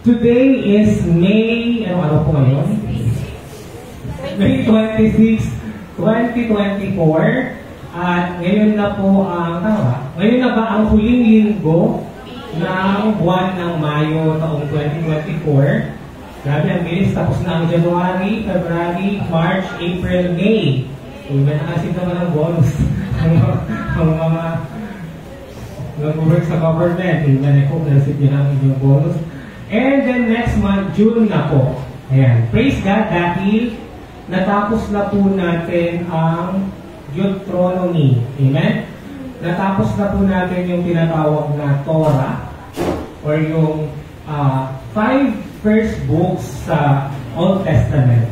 Today is May, ano po ngayon? May 26, 2024. At ngayon na po ngayon na ba ang huling linggo ng buwan ng Mayo taong 2024. Grabe, ang bilis. Tapos na ang January, February, March, April, May. Iba na kasi naman ang bonus. ang mga nag-work sa government. Iba na po, nasit nyo ang inyong bonus. And then next month, June na po. Ayan. Praise God dahil natapos na po natin ang Deuteronomy. Amen? Natapos na po natin yung tinatawag na Torah or yung 5 first books sa Old Testament.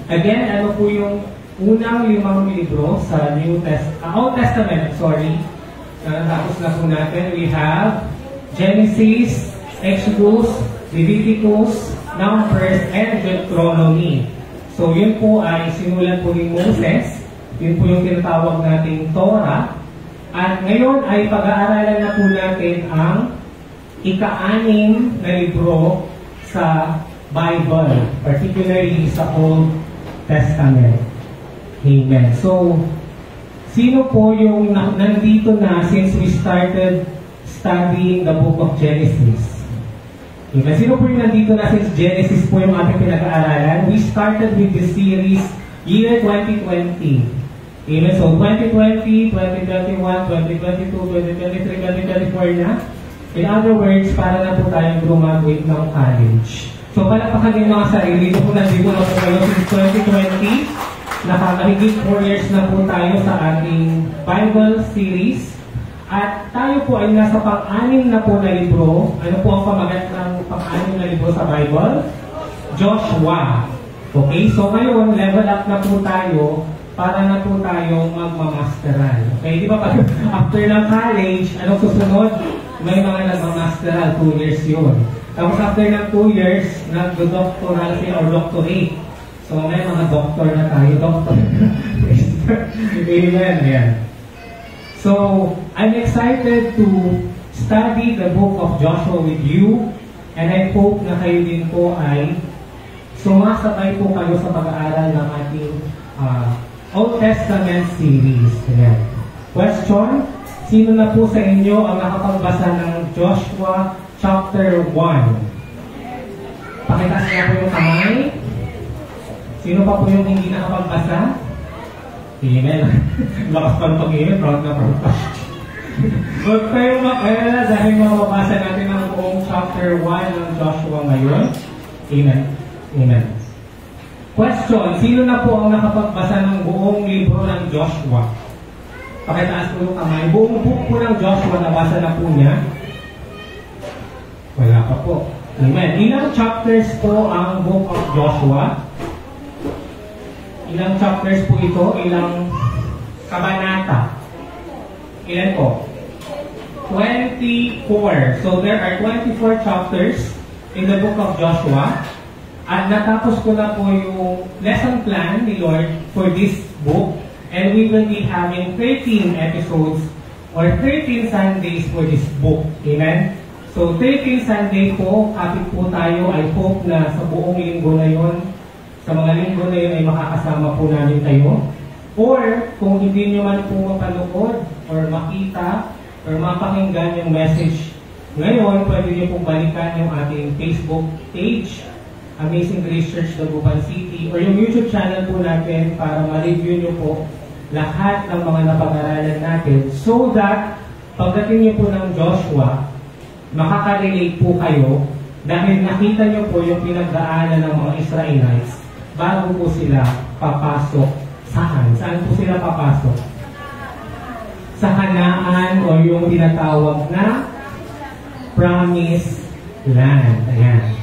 Again, ano po yung unang 5 libro sa Old Testament, sorry. Natapos na po natin. We have Genesis, Exodus, Leviticus, Numbers, and Deuteronomy. So yun po ay sinulat po ni Moses. Yun po yung tinatawag nating Torah. At ngayon ay pag-aaralan na po natin ang ika-6 na libro sa Bible, particularly sa Old Testament. Amen. So, sino po yung nandito na since we started studying the book of Genesis? Amen. Sino po yung nandito na since Genesis po yung ating pinag-aaralan? We started with this series year 2020. Amen. So, 2020, 2021, 2022, 2023, 2024 na. In other words, para na po tayong graduate ng college. So, palakpakan din mga sarili. Ito po nandito na po kayo since 2020. Nakakahigit 4 years na po tayo sa ating Bible series. At tayo po ay nasa pang-6 na po na libro. Ano po ang pamagat ng pang-6 na libro sa Bible? Joshua. Okay? So, ngayon, level up na po tayo para na po tayong magmamasteral. Okay? Di ba pag after ng college, anong susunod? May mga nagmamasteral, 2 years yun. Tapos after ng 2 years, nag-doctoral siya or doctorate. So may mga doctor na tayo, doctor. Amen. Yan. So, I'm excited to study the book of Joshua with you. And I hope na kayo din po ay sumasabay po kayo sa pag-aaral ng ating Old Testament series. Ayan. Question? Sino na po sa inyo ang nakapagbasa ng Joshua chapter 1? Pakitaas niya po yung kamay. Sino pa po yung hindi nakapagbasa? Amen. Lakas pa ng pag-imen. Proud na proud pa. Huwag kayong mag-alala dahil mababasa natin ang buong chapter 1 ng Joshua ngayon. Amen. Amen. Question, sino na po ang nakapagbasa ng buong libro ng Joshua? Pakitaas po yung kamay. Buong book po ng Joshua, nabasa na po niya? Wala pa po. Amen. Ilang chapters po ang book of Joshua? Ilang chapters po ito? Ilang kabanata? Ilan po? 24. So there are 24 chapters in the book of Joshua. At natapos ko na po yung lesson plan ni Lord for this book. And we will be having 13 episodes or 13 Sundays for this book. Amen? So 13 Sunday po, kapit po tayo. I hope na sa buong linggo na yon, sa mga linggo na yun ay makakasama po namin kayo. Or kung hindi nyo man po mapanood or makita or mapakinggan yung message ngayon, pwede nyo pong balikan yung ating Facebook page, Amazing Grace Church Dagupan City, or yung YouTube channel po natin para ma-review nyo po lahat ng mga napag-aralan natin so that pagdating nyo po ng Joshua, makaka-relate po kayo dahil nakita nyo po yung pinagdaanan ng mga Israelites bago po sila papasok. Saan? Saan po sila papasok? Sa Kanaan o yung tinatawag na Promised Land. Ayan.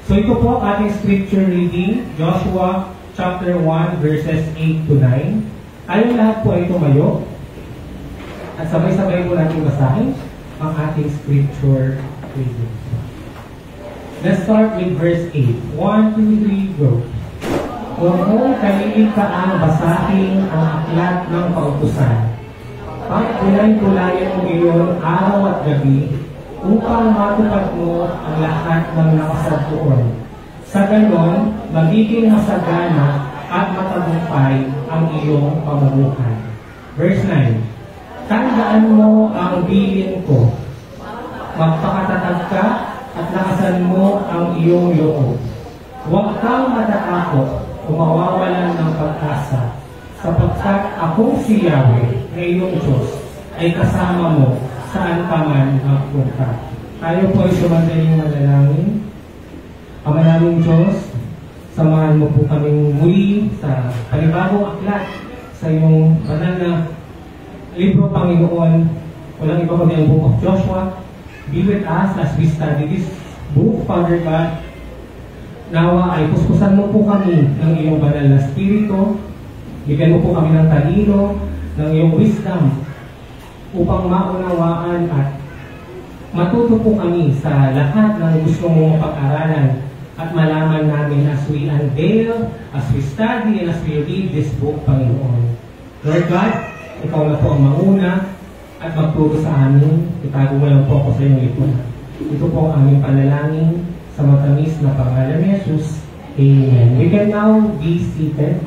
So ito po ang ating scripture reading, Joshua chapter 1 verses 8 to 9. Kayong lahat po ay tumayo at sabay-sabay po natin basahin ang ating scripture reading. Let's start with verse 8. 1, 2, 3, go. Huwag mong kaliligtaan basahin ang aklat ng kautusan. Pagkulay-kulayan mo iyon araw at gabi upang matupad mo ang lahat ng nakasad doon. Sa ganon, magiging masagana at matagumpay ang iyong pamumuhay. Verse 9, tandaan mo ang bilin ko. Magpakatatag ka at lakasan mo ang iyong loob. Huwag kang matatakot kung mawawalan ng pag-asa, sapagkat akong si Yahweh na iyong Diyos ay kasama mo saan ka man magpunta. Tayo po ay sumandaling manalangin. Ama naming Diyos, samahan mo po kaming muli sa panibagong aklat sa iyong banal na libro, Panginoon. Walang iba kundi ang Book of Joshua. Be with us as we study this book, Father God. Nawa ay puspusan mo po kami ng iyong banal na spirito. Bigyan mo po kami ng talino, ng iyong wisdom, upang maunawaan at matuto po kami sa lahat ng gusto mong pag-aralan at malaman namin as we unveil, as we study, and as we read this book, Panginoon. Lord God, ikaw na po ang mauna at magturo sa amin. Itago mo lang po ako sa iyong likod. Ito po ang aming panalangin sa matamis na pangalan ni Jesus. Amen. We can now be seated.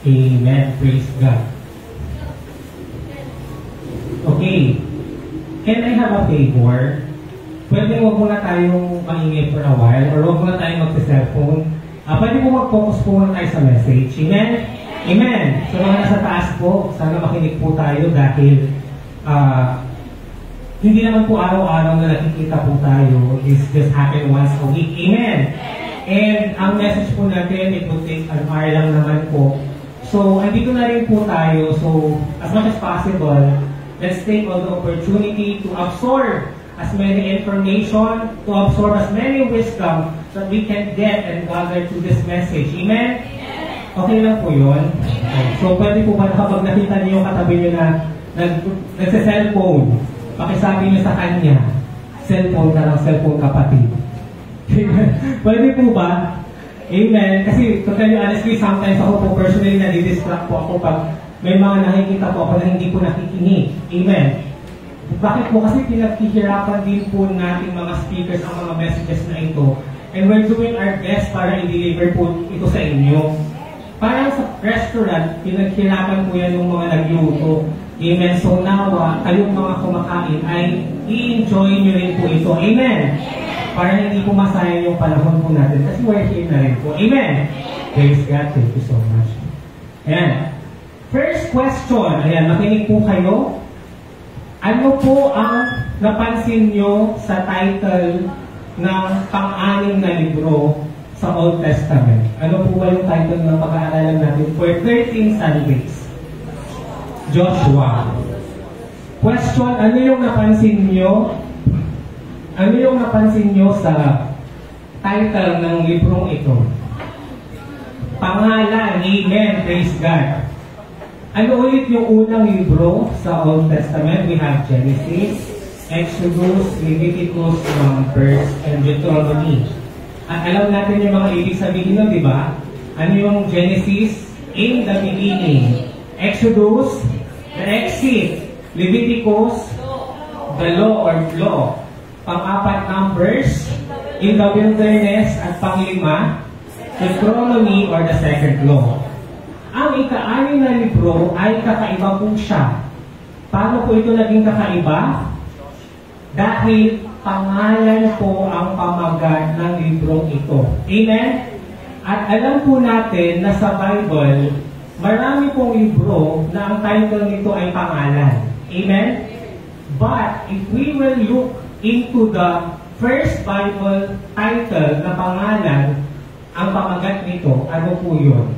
Amen. Praise God. Okay. Can I have a favor? Pwede huwag muna tayong maingay for a while or huwag muna tayong mag-cellphone. Pwede po mag-focus po muna tayo sa message. Amen? Amen. So mga nasa taas po, sana makinig po tayo dahil hindi naman po araw-araw na nakikita po tayo. This just happen once a week. Amen? And ang message po natin, it will take an hour lang naman po. So, andito na rin po tayo. So, as much as possible, let's take all the opportunity to absorb as many information, to absorb as many wisdom that we can get and gather to this message. Amen? Okay lang po yun. Okay. So, pwede po ba kapag nakita niyo yung katabi niyo na nagsa-cellphone, pakisabi niyo sa kanya, cellphone ka lang, cellphone kapatid. Pwede po ba? Amen. Kasi, to tell you honestly, sometimes ako po personally nadidistract po ako pag may mga nakikita po ako na hindi po nakikinig. Amen. Bakit po? Kasi pinaghihirapan din po natin mga speakers ang mga messages na ito. And we're doing our best para i-deliver po ito sa inyo. Parang sa restaurant, pinaghihirapan po yan yung mga nagluto. Amen. So nawa, kayong mga kumakain ay i-enjoy nyo rin po ito. Amen. Para hindi po masayang yung panahon po natin. Kasi we're here na rin po. Amen. Praise God. Thank you so much. Ayan. First question. Ayan, makinig po kayo. Ano po ang napansin nyo sa title ng pang-anim na libro sa Old Testament? Ano po ba yung title ng pag-aaralan natin for 13 Sundays? Joshua. Question, ano yung napansin nyo? Ano yung napansin nyo sa title ng librong ito? Pangalan. Amen. Praise God. Ano ulit yung unang libro sa Old Testament? We have Genesis, Exodus, Leviticus, Numbers, and Deuteronomy. At alam natin yung mga ibig sabihin nun, di ba? Ano yung Genesis? In the beginning. Exodus, the exit. Leviticus, the law or law. Pang-apat, Numbers, in the wilderness. At pang-lima, Deuteronomy or the second law. Ang ika-anim na libro ay kakaiba po siya. Paano po ito naging kakaiba? Dahil pangalan po ang pamagat ng librong ito. Amen? At alam po natin na sa Bible, marami pong libro na ang title nito ay pangalan. Amen? But if we will look into the first Bible title na pangalan, ang pamagat nito, ano po yun?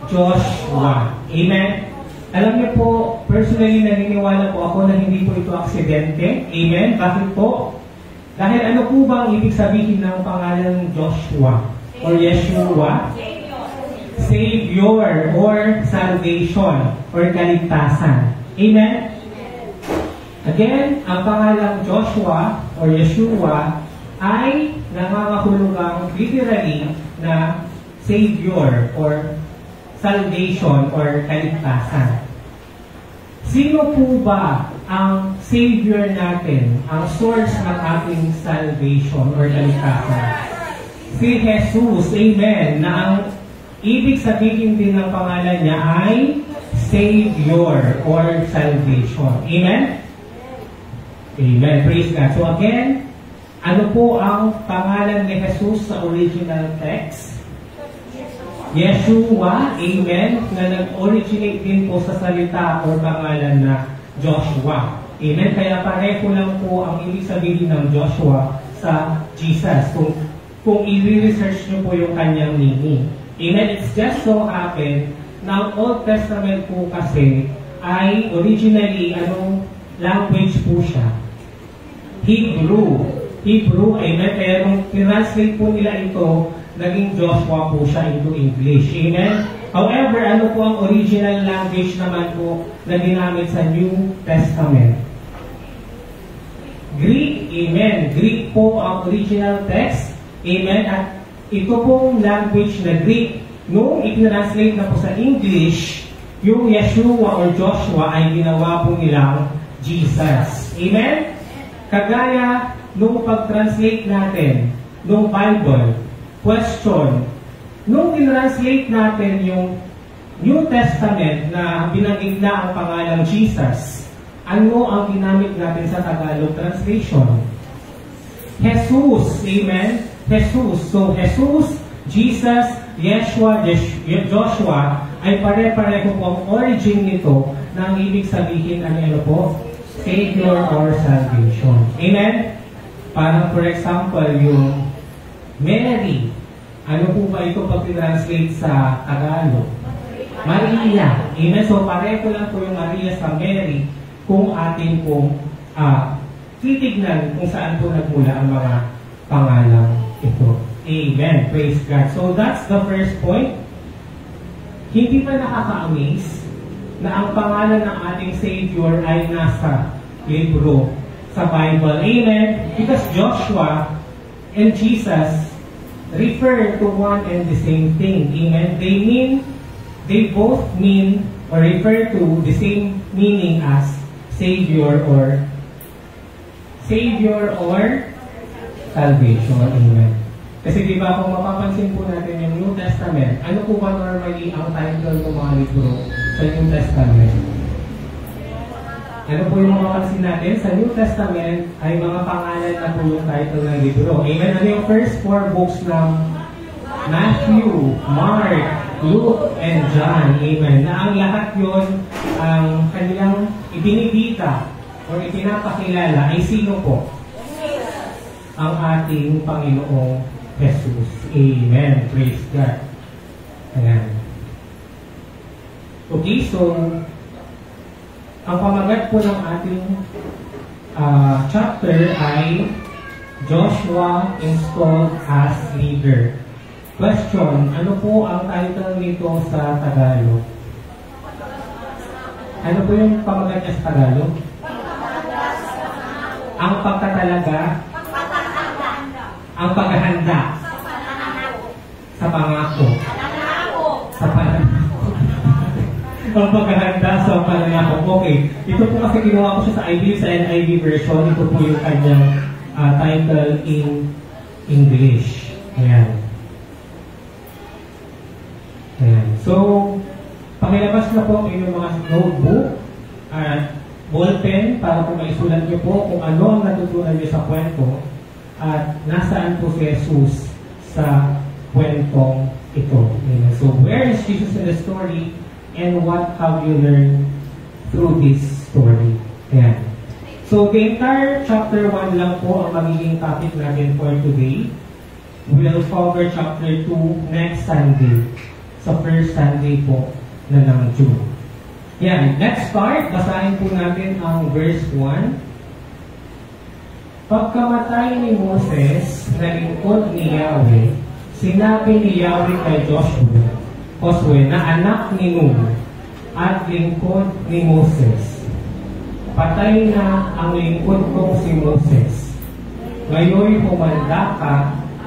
Joshua. Amen? Alam niyo po, personally naniniwala po ako na hindi po ito aksidente. Amen? Bakit po? Dahil ano po ba ang ibig sabihin ng pangalan Joshua or Yeshua? Savior or salvation or kaligtasan. Amen? Again, ang pangalang Joshua or Yeshua ay nangangahulugang literally na Savior or salvation or kaligtasan. Sino po ba ang Savior natin, ang source ng ating salvation or kaligtasan? Si Jesus, amen, na ang ibig sabihin din ng pangalan niya ay Savior or salvation. Amen? Amen. Praise God. So again, ano po ang pangalan ni Jesus sa original text? Yeshua, amen, na nag-originate din po sa salita o pangalan na Joshua. Amen. Kaya pareho lang po ang ibig sabihin ng Joshua sa Jesus. Kung i-research nyo po yung kanyang meaning. Amen. It's just so happen na ang Old Testament po kasi ay originally, anong language po siya? Hebrew. Hebrew, amen. Kaya nung translate po nila ito, naging Joshua po siya into English. Amen. However, ano po ang original language naman po na ginamit sa New Testament? Greek, amen. Greek po ang original text. Amen. At ito pong language na Greek, nung i-translate na po sa English, yung Yeshua or Joshua ay ginawa po nilang Jesus. Amen? Kagaya nung pag-translate natin, nung Bible, question, nung i-translate natin yung New Testament na binanggit na ang pangalang Jesus, ano ang ginamit natin sa Tagalog translation? Jesus, amen? Jesus. So, Jesus, Jesus, Yeshua, Joshua, ay pare-pareho po ang origin nito na ang ibig sabihin ano po? Savior or salvation. Amen? Parang for example, yung Mary, ano po ba ito pag translate sa Tagalog? Maria. Amen? So, pareho lang po yung Maria sa Mary kung atin pong titignan kung saan po nagmula ang mga pangalang ito. Amen. Praise God. So that's the first point. Hindi pa nakaka-amaze na ang pangalan ng ating Savior ay nasa libro sa Bible. Amen. Because Joshua and Jesus refer to one and the same thing. Amen. They both mean or refer to the same meaning as Savior or salvation. Amen. Kasi di ba kung mapapansin po natin yung New Testament, ano po ba normally ang title ng mga libro sa New Testament? Ano po yung mapapansin natin? Sa New Testament ay mga pangalan na po yung title ng libro. Amen? Ano yung first 4 books ng Matthew, Mark, Luke, and John? Amen? Na ang lahat yun, ang kanilang ibinibita o ipinapakilala ay sino po? Ang ating Panginoong Jesus. Amen. Praise God. Ayan. Okay, so ang pamagat po ng ating chapter ay Joshua installed as leader. Question, ano po ang title nito sa Tagalog? Ano po yung pamagat niya sa Tagalog? Ang pagtatalaga, ang paghahanda sa pangako. Sa panangako. Ang paghahanda sa panangako. Okay. Ito po kasi ginawa ko siya sa NIV version. Ito po yung kanyang title in English. Ayan. Ayan. So, pakilabas na po yung mga notebook at ballpen para po maisulat niyo po kung ano ang natutunan niyo sa kwento at nasaan po si Jesus sa kwentong ito. Amen. So, where is Jesus in the story and what have you learned through this story? Ayan. So, the entire chapter 1 lang po ang magiging topic natin for today. We'll cover chapter 2 next Sunday. Sa first Sunday po na ng June. Yan. Let's start. Basahin po natin ang verse 1. Pagkamatay ni Moses na lingkod ni Yahweh, sinabi ni Yahweh kay Josue na anak ni Nun at lingkod ni Moses, patay na ang lingkod kong si Moses. Ngayon humanda ka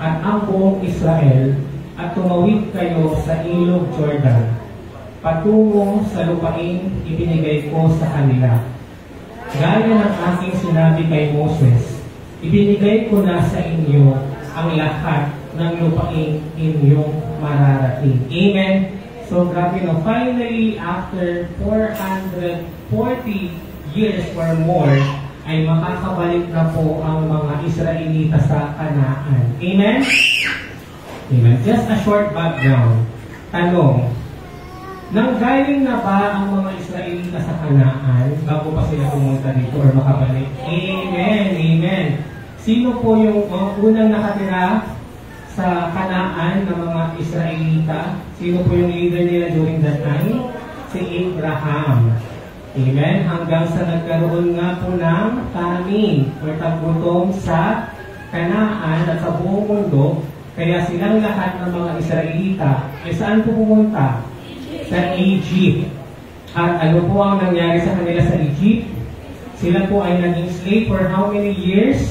at ang buong Israel at tumawid kayo sa ilog Jordan patungo sa lupaing ibinigay ko sa kanila. Gaya ng aking sinabi kay Moses, ibinigay ko na sa inyo ang lahat ng lupaing inyong mararating. Amen? So, grabe no, finally, after 440 years or more, ay makakabalik na po ang mga Israelita sa Kanaan. Amen? Amen. Just a short background. Tanong, nanggaling na ba ang mga Israelita sa Kanaan bago pa sila pumunta dito or makabalik? Amen. Amen. Sino po yung mga unang nakatira sa Kanaan ng mga Israelita? Sino po yung leader nila during that time? Si Abraham. Amen. Hanggang sa nagkaroon nga po ng famine or taggutom sa Kanaan at sa buong mundo, kaya silang lahat ng mga Israelita ay saan po pumunta? Sa Egypt. At ano po ang nangyari sa kanila sa Egypt? Sila po ay naging slave for how many years?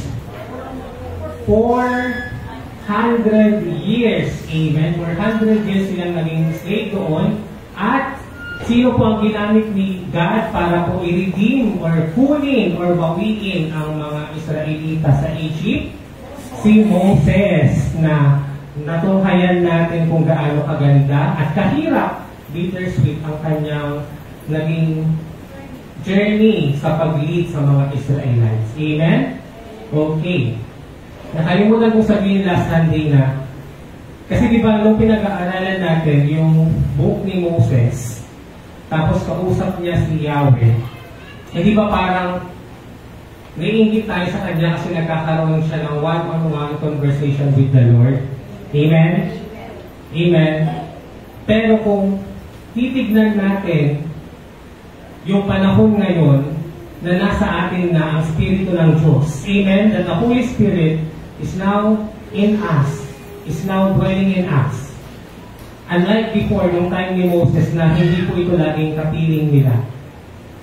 400 years. Amen. 400 years silang naging slave doon. At sino po ang ginamit ni God para po i-redeem or kunin or bawiin ang mga Israelita sa Egypt? Si Moses, na natunghayan natin kung gaano kaganda at kahirap, bittersweet ang kanyang naging journey sa pag-lead sa mga Israelites. Amen? Okay. Nakalimutan kong sabihin last Sunday na, kasi di ba nung pinag-aaralan natin yung book ni Moses, tapos kausap niya si Yahweh, di ba parang naiingit tayo sa kanya kasi nagkakaroon siya ng one-on-one conversation with the Lord. Amen? Amen? Pero kung titignan natin yung panahon ngayon na nasa atin na ang Espiritu ng Diyos. Amen? That the Holy Spirit is now in us, is now dwelling in us. Unlike before, yung time ni Moses na hindi po ito laging kapiling nila.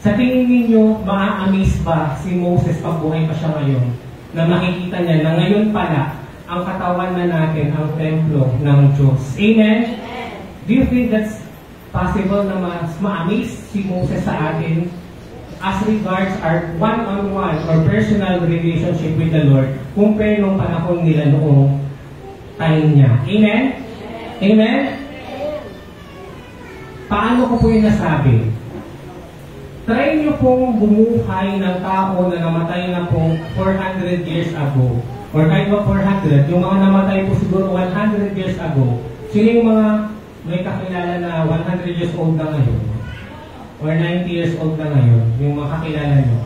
Sa tingin ninyo, maa-amaze ba si Moses pag buhay pa siya ngayon? Na makikita niya na ngayon pala, ang katawan na natin, ang templo ng Diyos. Amen? Do you think that's possible na mas ma-amaze si Moses sa atin as regards our one-on-one or personal relationship with the Lord compare nung panahon nila noong time niya? Amen? Amen? Paano ko po yung nasabi? Try nyo pong bumuhay ng tao na namatay na pong 400 years ago. Or kahit ba 400, yung mga namatay po siguro 100 years ago. Sino yung mga may kakilala na 100 years old na ngayon? Or 90 years old na ngayon? Yung mga kakilala nyo.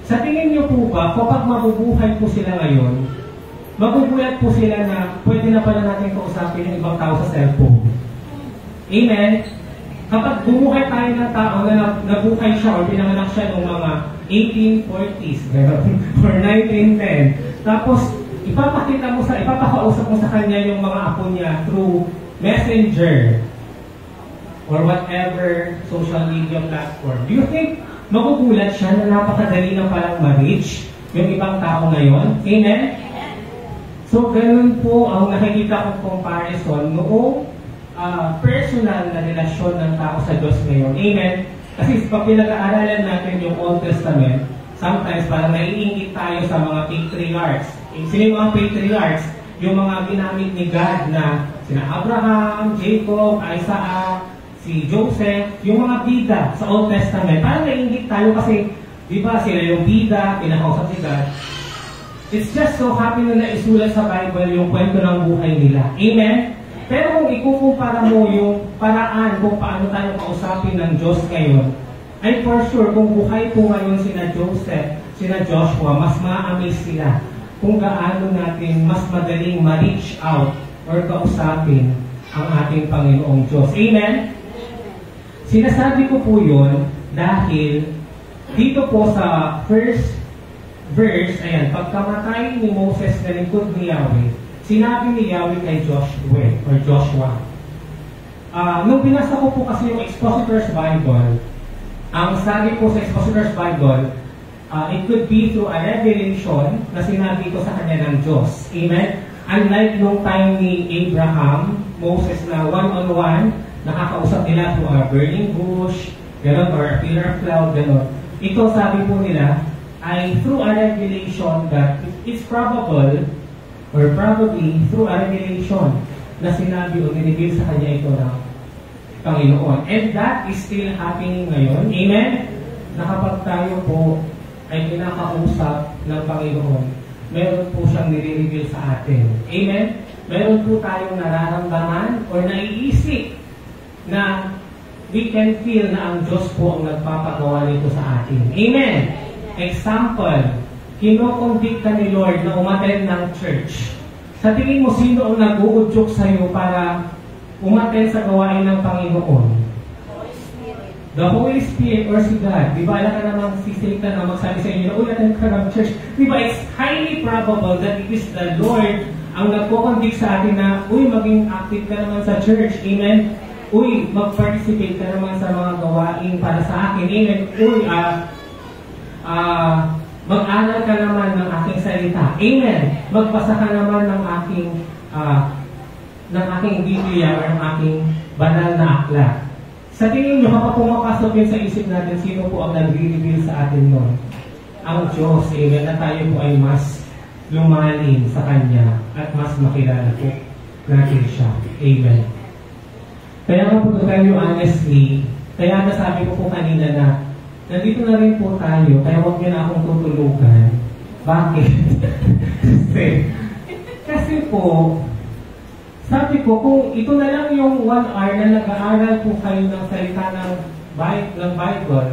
Sa tingin nyo po ba, kapag mabubuhay po sila ngayon, magugulat po sila na pwede na pala natin kausapin yung ibang tao sa cellphone. Amen? Kapag bumuhay tayo ng tao na nabuhay siya o pinanganak siya noong mga 1840s or 1910, tapos ipapakausap mo sa kanya yung mga apo niya through Messenger or whatever social media platform. Do you think magugulat siya na napakadali na palang ma-reach yung ibang tao ngayon? Amen? So, ganun po ang nakikita kong comparison noong personal na relasyon ng tao sa Diyos ngayon. Amen? Kasi pag pinag-aaralan natin yung Old Testament, sometimes parang naiingit tayo sa mga patriarchs. Sino yung mga patriarchs? Yung mga ginamit ni God na sina Abraham, Jacob, Isaac, si Joseph, yung mga bida sa Old Testament. Parang naiingit tayo kasi, di ba, sila yung bida, pinakausap si God. It's just so happy na naisulat sa Bible yung kwento ng buhay nila. Amen? Pero kung ikukumpara mo yung paraan kung paano tayo kausapin ng Diyos ngayon, ay for sure, kung buhay po ngayon sina Joseph, sina Joshua, mas ma-amaze sila kung gaano natin mas madaling ma-reach out or kausapin ang ating Panginoong Diyos. Amen? Sinasabi ko po yun dahil dito po sa first verse, ayan, pagkamatay ni Moses na lingkod ni Yahweh, sinabi ni Yahweh kay Joshua. Nung binasa ko po kasi yung Expositor's Bible, ang sabi po sa Expositor's Bible, it could be through a revelation na sinabi ko sa kanya ng Diyos. Amen? Unlike nung time ni Abraham, Moses na one-on-one nakakausap nila through a burning bush, gano'n, or a pillar of cloud, gano'n. Ito, sabi po nila, ay through a revelation that it's probable, or probably through a revelation na sinabi o nireview sa kanya ito ng Panginoon. And that is still happening ngayon. Amen? Na kapag tayo po ay kinakausap ng Panginoon, meron po siyang nire-reveal sa atin. Amen? Meron po tayong nararamdaman or naiisip na we can feel na ang Diyos po ang nagpapagawa nito sa atin. Amen? Example, kinoconvict ka ni Lord na umattend ng church. Sa tingin mo, sino ang nag-uudyok sa'yo para umattend sa gawain ng Panginoon? The Holy Spirit or si God. Di ba, alam ka naman si Satan na magsabi sa inyo na, uy, attend ka ng church. Di ba, it's highly probable that it is the Lord ang nagko-convict sa atin na, uy, maging active ka naman sa church. Amen? Uy, mag-participate ka naman sa mga gawain para sa akin. Amen? Uy, mag-aral ka naman ng aking salita. Amen? Magbasa ka naman ng aking Biblia or ng aking banal na aklat. Sa tingin nyo, kapag pumakasok yun sa isip natin, sino po ang nag-reveal sa atin nun? Ang Diyos. Amen? Na tayo po ay mas lumalim sa Kanya at mas makilala po natin siya. Amen? Kaya nga po tayo honestly, kaya nasabi ko po kanina na nandito na rin po tayo, kaya huwag niyo na akong tutulugan. Bakit? Kasi po, sabi ko, kung ito na lang yung 1 hour na nag-aaral po kayo ng salita ng Bible,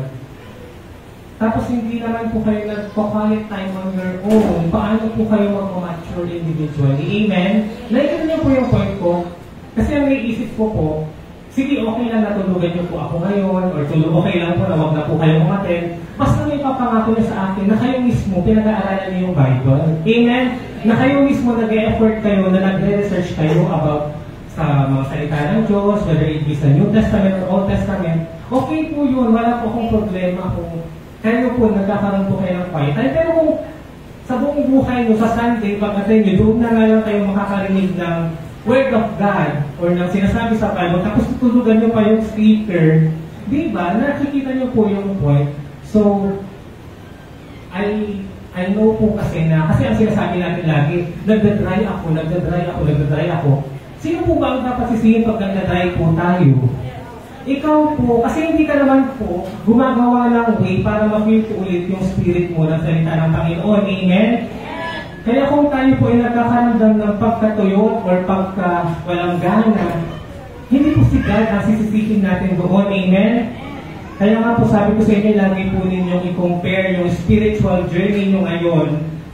tapos hindi naman po kayo nagpo-quiet time on your own, paano po kayo mag-mature individually? Amen? Naikin niyo po yung point ko, kasi ang naiisip ko po, sige, okay lang natulugan niyo po ako ngayon, or okay lang po na wag na po kayo umattend. Basta may papangako niya sa akin na kayo mismo pinag-aaralan niyo yung Bible. Amen? Na kayo mismo nag-e-effort kayo, na nagre-research kayo about sa mga salita ng Diyos, whether it be sa New Testament or Old Testament. Okay po yun, wala po akong problema kung kayo po nagkakaroon po kayo ng quiet time. Pero kung sa buong buhay nyo, sa Sunday, pag-attend nyo, doon na nga lang kayo makakarinig ng Word of God or ng sinasabi sa Bible, tapos tutulugan nyo pa yung speaker, di ba? Nakikita nyo po yung point. So, I know po kasi na, kasi ang sinasabi natin lagi, nagdadry ako. Sino po ba ang dapat sisihin pag nagdadry po tayo? Ikaw po, kasi hindi ka naman po gumagawa ng way para ma-feel ko ulit yung spirit mo ng salita ng Panginoon. Amen? Kaya kung tayo po ay nagkakaramdam ng pagkatuyo or walang gana, hindi po si God ang sisisihin natin doon. Amen? Kaya nga po sabi ko sa inyo, lagi po ninyong i-compare yung spiritual journey nyo ngayon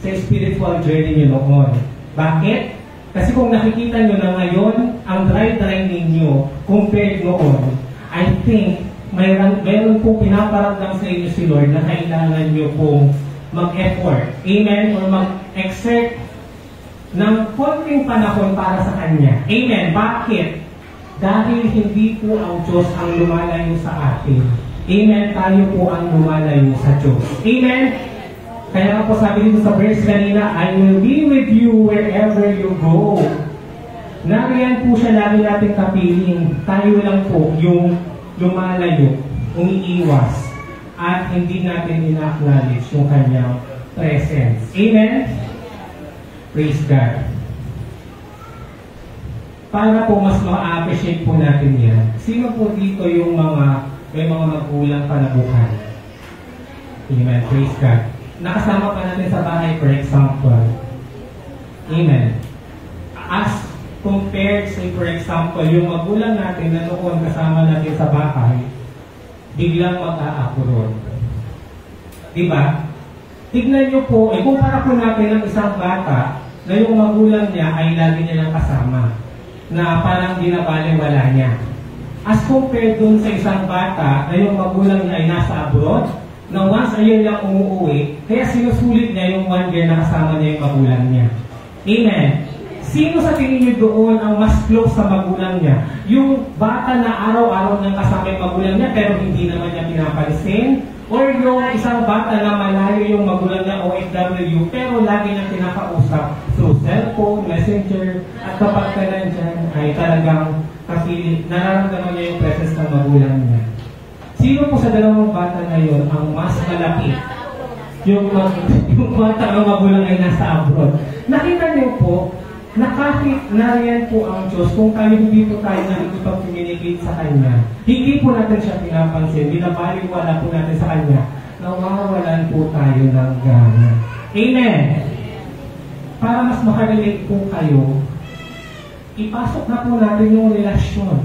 sa spiritual journey nyo noon. Bakit? Kasi kung nakikita nyo na ngayon, ang dry ninyo compared noon, I think mayroon po pinaparamdam sa inyo si Lord na kailangan nyo pong mag-effort. Amen? Or mag-exert ng konting panahon para sa Kanya. Amen? Bakit? Dahil hindi po ang Diyos ang lumalayo sa atin. Amen? Tayo po ang lumalayo sa Diyos. Amen? Kaya nga po sabi dito sa verse kanina, I will be with you wherever you go. Nariyan po siya lagi natin kapiling. Tayo lang po yung lumalayo, umiiwas, at hindi natin ina-acknowledge yung kanyang presence. Amen? Praise God. Para po mas ma-appreciate po natin yan, sino po dito yung may mga magulang pa na buhay? Amen? Praise God. Nakasama pa natin sa bahay, for example. Amen. As compared, say for example, yung magulang natin na noon kasama natin sa bahay, biglang mag-a-abroad. Diba? Tignan nyo po, kumpara po natin ang isang bata na yung magulang niya ay lagi niya lang kasama, na parang binabaliwala niya. As compared dun sa isang bata na yung magulang niya ay nasa abroad, na once a year lang umuwi, kaya sinusulit niya yung 1 year na kasama niya yung magulang niya. Amen? Sino sa tingin niyo doon ang mas close sa magulang niya? Yung bata na araw-araw nang kasama yung magulang niya pero hindi naman niya pinapansin? Or yung isang bata na malayo yung magulang niya OFW pero lagi niya pinakausap through cellphone, messenger, at kapag ka nandyan ay talagang nararamdaman niya yung presence ng magulang niya. Sino po sa dalawang bata na yun ang mas malapit? Yung bata ng magulang ay nasa abroad. Nakita niyo po, na kahit nariyan po ang Diyos, kung tayo hindi po tayo nakikipag-communicate sa Kanya, hindi po natin siya pinapansin, binabaliwala po natin sa Kanya, nawawalan po tayo ng gana. Amen! Para mas makarelate po kayo, ipasok na po natin yung relasyon.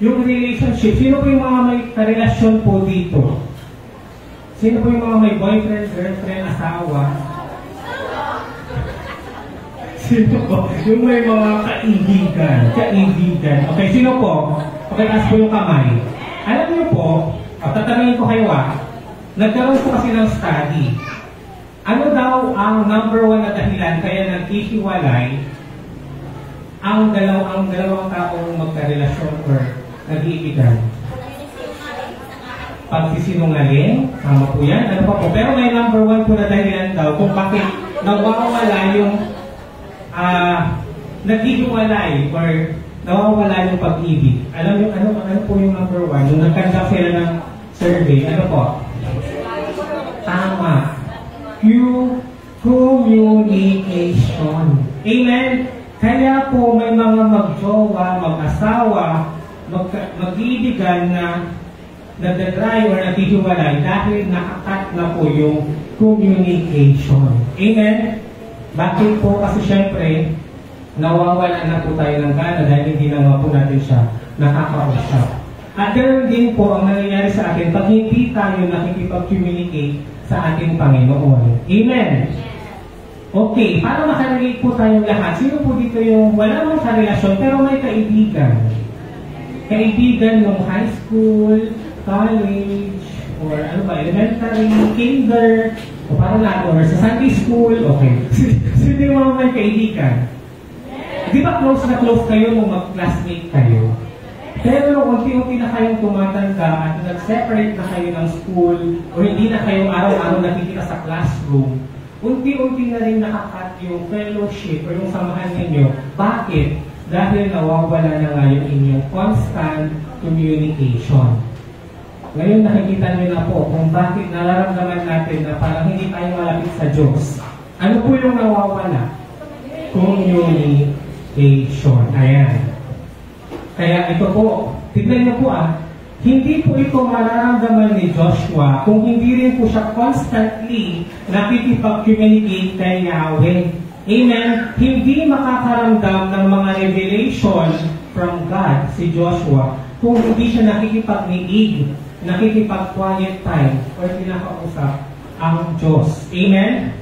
Yung relationship. Sino po yung mga may karelasyon po dito? Sino po yung mga may boyfriend, girlfriend, asawa? Sino po? Yung may mga kaibigan. Kaibigan. Okay, sino po? Okay, taas po yung kamay. Alam niyo po, tatanungin ko kayo nagkaroon po kasi ng study. Ano daw ang number 1 na dahilan kaya naghihiwalay ang dalawang taong magkarelasyon or nag-iibigan? Pagsisinungaling, tama po yan. Ano pa po? Pero may number 1 po na dahilan daw kung bakit nawawala yung naghihiwalay or nawawala yung pag-ibig. Alam niyo ano po yung number 1? Nung nagkanda sila ng survey, ano po? Tama. Communication. Amen? Kaya po may mga magjowa, mag-asawa, mag-iibigan na nagdadry or naghihiwalay dahil nakakat na po yung communication. Amen? Bakit po? Kasi syempre, nawawalan na po tayo ng gana dahil hindi na po natin siya nakakausap. At ganoon din po ang nangyayari sa atin pag hindi tayo nakikipag-communicate sa ating Panginoon. Amen? Okay, para makarelate po tayong lahat, sino po dito yung wala mong karelasyon pero may kaibigan? Kaibigan ng high school, college, or ano ba, elementary, kinder, o parang or sa Sunday school, okay. Sino yung mga may kaibigan? Di ba close na close kayo nung mag-classmate kayo? Pero unti-unti na kayong tumatanda at nag-separate na kayo ng school o hindi na kayo araw-araw nakikita sa classroom, unti-unti na rin nakakat yung fellowship o yung samahan ninyo. Bakit? Dahil nawawala na nga yung inyong constant communication. Ngayon nakikita nyo na po kung bakit nararamdaman natin na parang hindi tayo malapit sa Diyos. Ano po yung nawawala? Communication. Ayan. Kaya ito po, tignan niyo po hindi po ito mararamdaman ni Joshua kung hindi rin po siya constantly nakikipag-communicate kay Yahweh. Amen? Hindi makakaramdam ng mga revelation from God si Joshua kung hindi siya nakikipag-niig, nakikipag-quiet time, or pinakausap ang Diyos. Amen?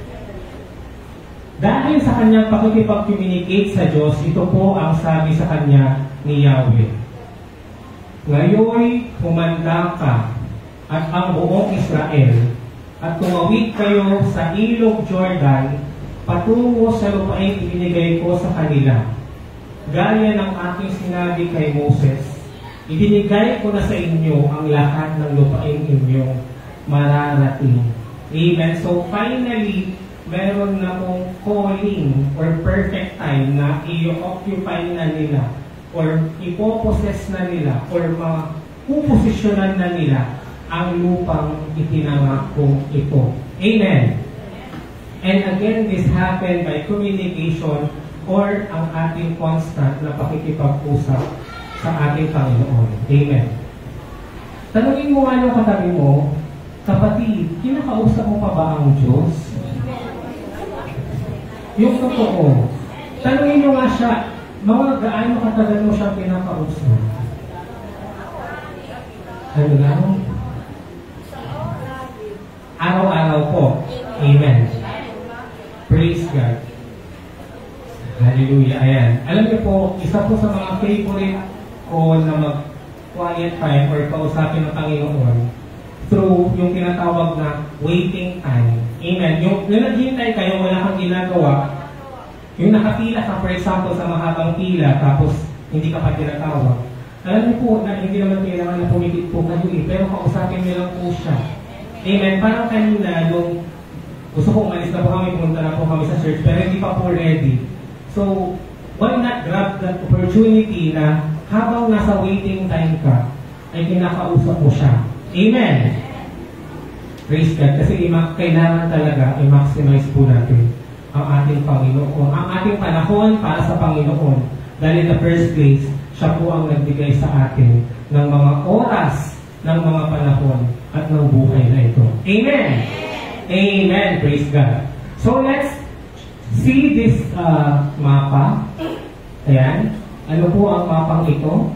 Dahil sa kanyang pakikipag-communicate sa Diyos, ito po ang sabi sa kanya ni Yahweh. Ngayon, humanda ka at ang buong Israel at tumawid kayo sa ilog Jordan patungo sa lupain ibinigay ko sa kanila. Gaya ng aking sinabi kay Moses, ibinigay ko na sa inyo ang lahat ng lupain inyong mararating. Amen. So finally, meron na pong calling or perfect time na i-occupy na nila or ipopossess na nila or mapuposisyonan na nila ang lupang itinangako ito. Amen. And again, this happened by communication or ang ating constant na pakikipag-usap sa ating Panginoon. Amen. Tanungin mo nga yung katabi mo, kapatid, kinakausap mo pa ba ang Diyos? Yung totoo. Tanungin nyo nga siya, mga gaano katagal mo siya pinakausap? Ano lang? Araw-araw po. Amen. Praise God. Hallelujah. Ayan. Alam niyo po, isa po sa mga favorite ko na mag-quiet time or kausapin ng Panginoon through yung tinatawag na waiting time. Amen. Yung naghihintay kayo, wala kang ginagawa, yung nakapila ka, for example, sa mahabang pila, tapos hindi ka pa tinatawag. Alam niyo po na hindi naman kailangan na pumipit po kayo pero kausapin niyo lang po siya. Amen. Parang kanina, nung gusto ko umalis na po kami, pumunta na po kami sa church, pero hindi pa po ready. So, why not grab that opportunity na habang nasa waiting time ka, ay kinakausap mo siya. Amen! Praise God. Kasi kailangan talaga i-maximize po natin ang ating Panginoon. Ang ating panahon para sa Panginoon. Dahil in the first place, siya po ang nagbigay sa atin ng mga oras, ng mga panahon, at ng buhay na ito. Amen! Amen! Praise God. So let's see this mapa. Ayan. Ano po ang mapang ito?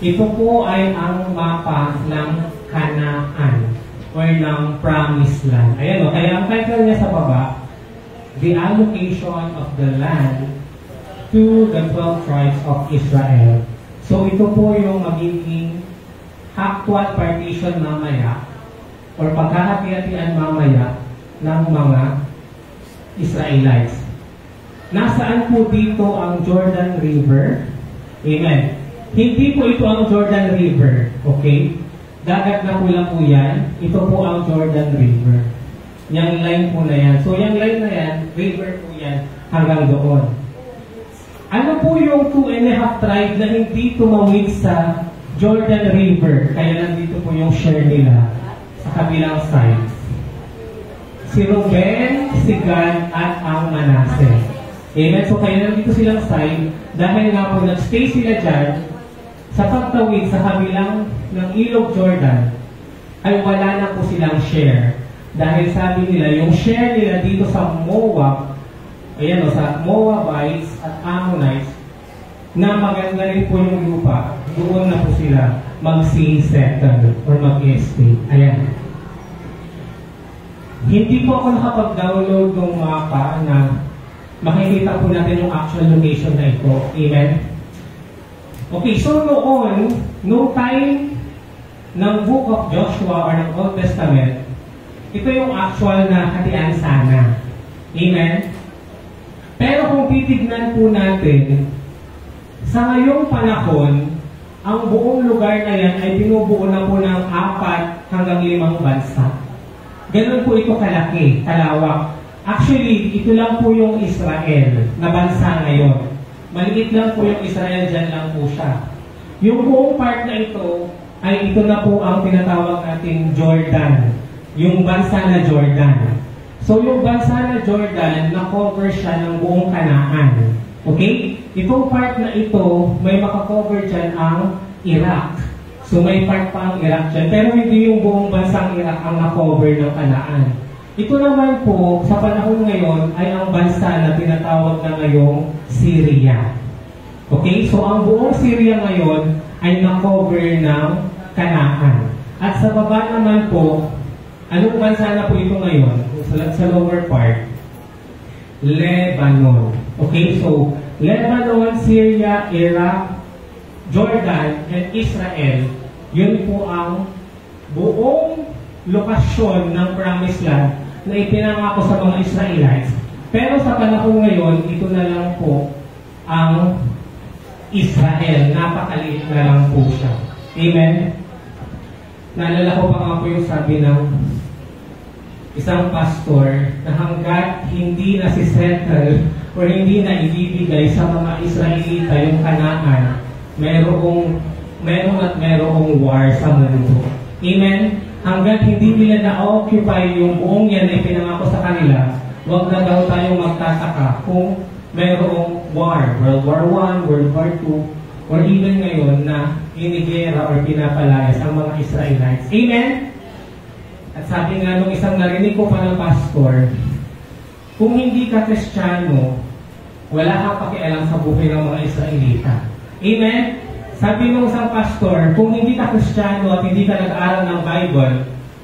Ito po ay ang mapa ng Kanaan or ng Promised Land. Ayan o. Kaya ang title niya sa baba, The Allocation of the Land to the 12 Tribes of Israel. So ito po yung magiging actual partition mamaya or pagkahati-hatian mamaya ng mga Israelites. Nasaan po dito ang Jordan River? Amen. Hindi po ito ang Jordan River. Okay? Dagat na pula po yan. Ito po ang Jordan River. Yung line po na yan. So yung line na yan, river po yan hanggang doon. Ano po yung 2.5 tribe na hindi tumawid sa Jordan River? Kaya nandito po yung share nila sa kabilang side. Si Ruben, si Gad, at ang Manasseh. Amen? So kaya nandito silang side dahil nga po nag-stay sila dyan sa pagtawid sa kabilang ng Ilog Jordan ay wala na po silang share. Dahil sabi nila, yung share nila dito sa Moab, ayan o, sa Moabites at Ammonites, na maganda rin po yung lupa, doon na po sila mag-settle or mag-stay. Ayan. Hindi po ako nakapag-download ng mapa na makikita po natin yung actual location na ito. Amen? Okay, so noong time ng Book of Joshua or ng Old Testament, ito yung actual na hatian sana. Amen? Pero kung titignan po natin, sa ngayong panahon, ang buong lugar na yan ay binubuo na po ng 4 hanggang 5 bansa. Ganun po ito kalaki, kalawak. Actually, ito lang po yung Israel na bansa ngayon. Maliit lang po yung Israel, dyan lang po siya. Yung buong part na ito, ay ito na po ang tinatawag nating Jordan. Yung bansa na Jordan. So yung bansa na Jordan, na-cover siya ng buong Kanaan. Okay? Itong part na ito, may makakover dyan ang Iraq. So may part pa ang Iraq dyan. Pero hindi yung buong bansang Iraq ang na-cover ng Kanaan. Ito naman po, sa panahon ngayon, ay ang bansa na tinatawag na ngayong Syria. Okay? So ang buong Syria ngayon ay na-cover ng Kanaan. At sa baba naman po, anong bansa na po ito ngayon? Sa lower part, Lebanon. Okay? So, Lebanon, Syria, Iraq, Jordan, and Israel, yun po ang buong lokasyon ng Promised Land na ipinangako sa mga Israelites. Pero sa panahon ngayon, ito na lang po ang Israel. Napakaliit na lang po siya. Amen? Naalala ko pa nga po yung sabi ng isang pastor na hanggat hindi na si-settle o hindi na ibibigay sa mga Israelita yung Kanaan, merong war sa mundo. Amen? Hanggat hindi nila na-occupy yung buong yan na ipinangako sa kanila, huwag na daw tayong magtataka kung merong war, World War I, World War II, or even ngayon na inigera or pinapalayas ang mga Israelites. Amen? At sabi nga nung isang narinig ko pa ng pastor, kung hindi ka Kristiyano, wala kang pakialam sa buhay ng mga Israelita. Amen? Sabi nung isang pastor, kung hindi ka Kristiyano at hindi ka nag-aaral ng Bible,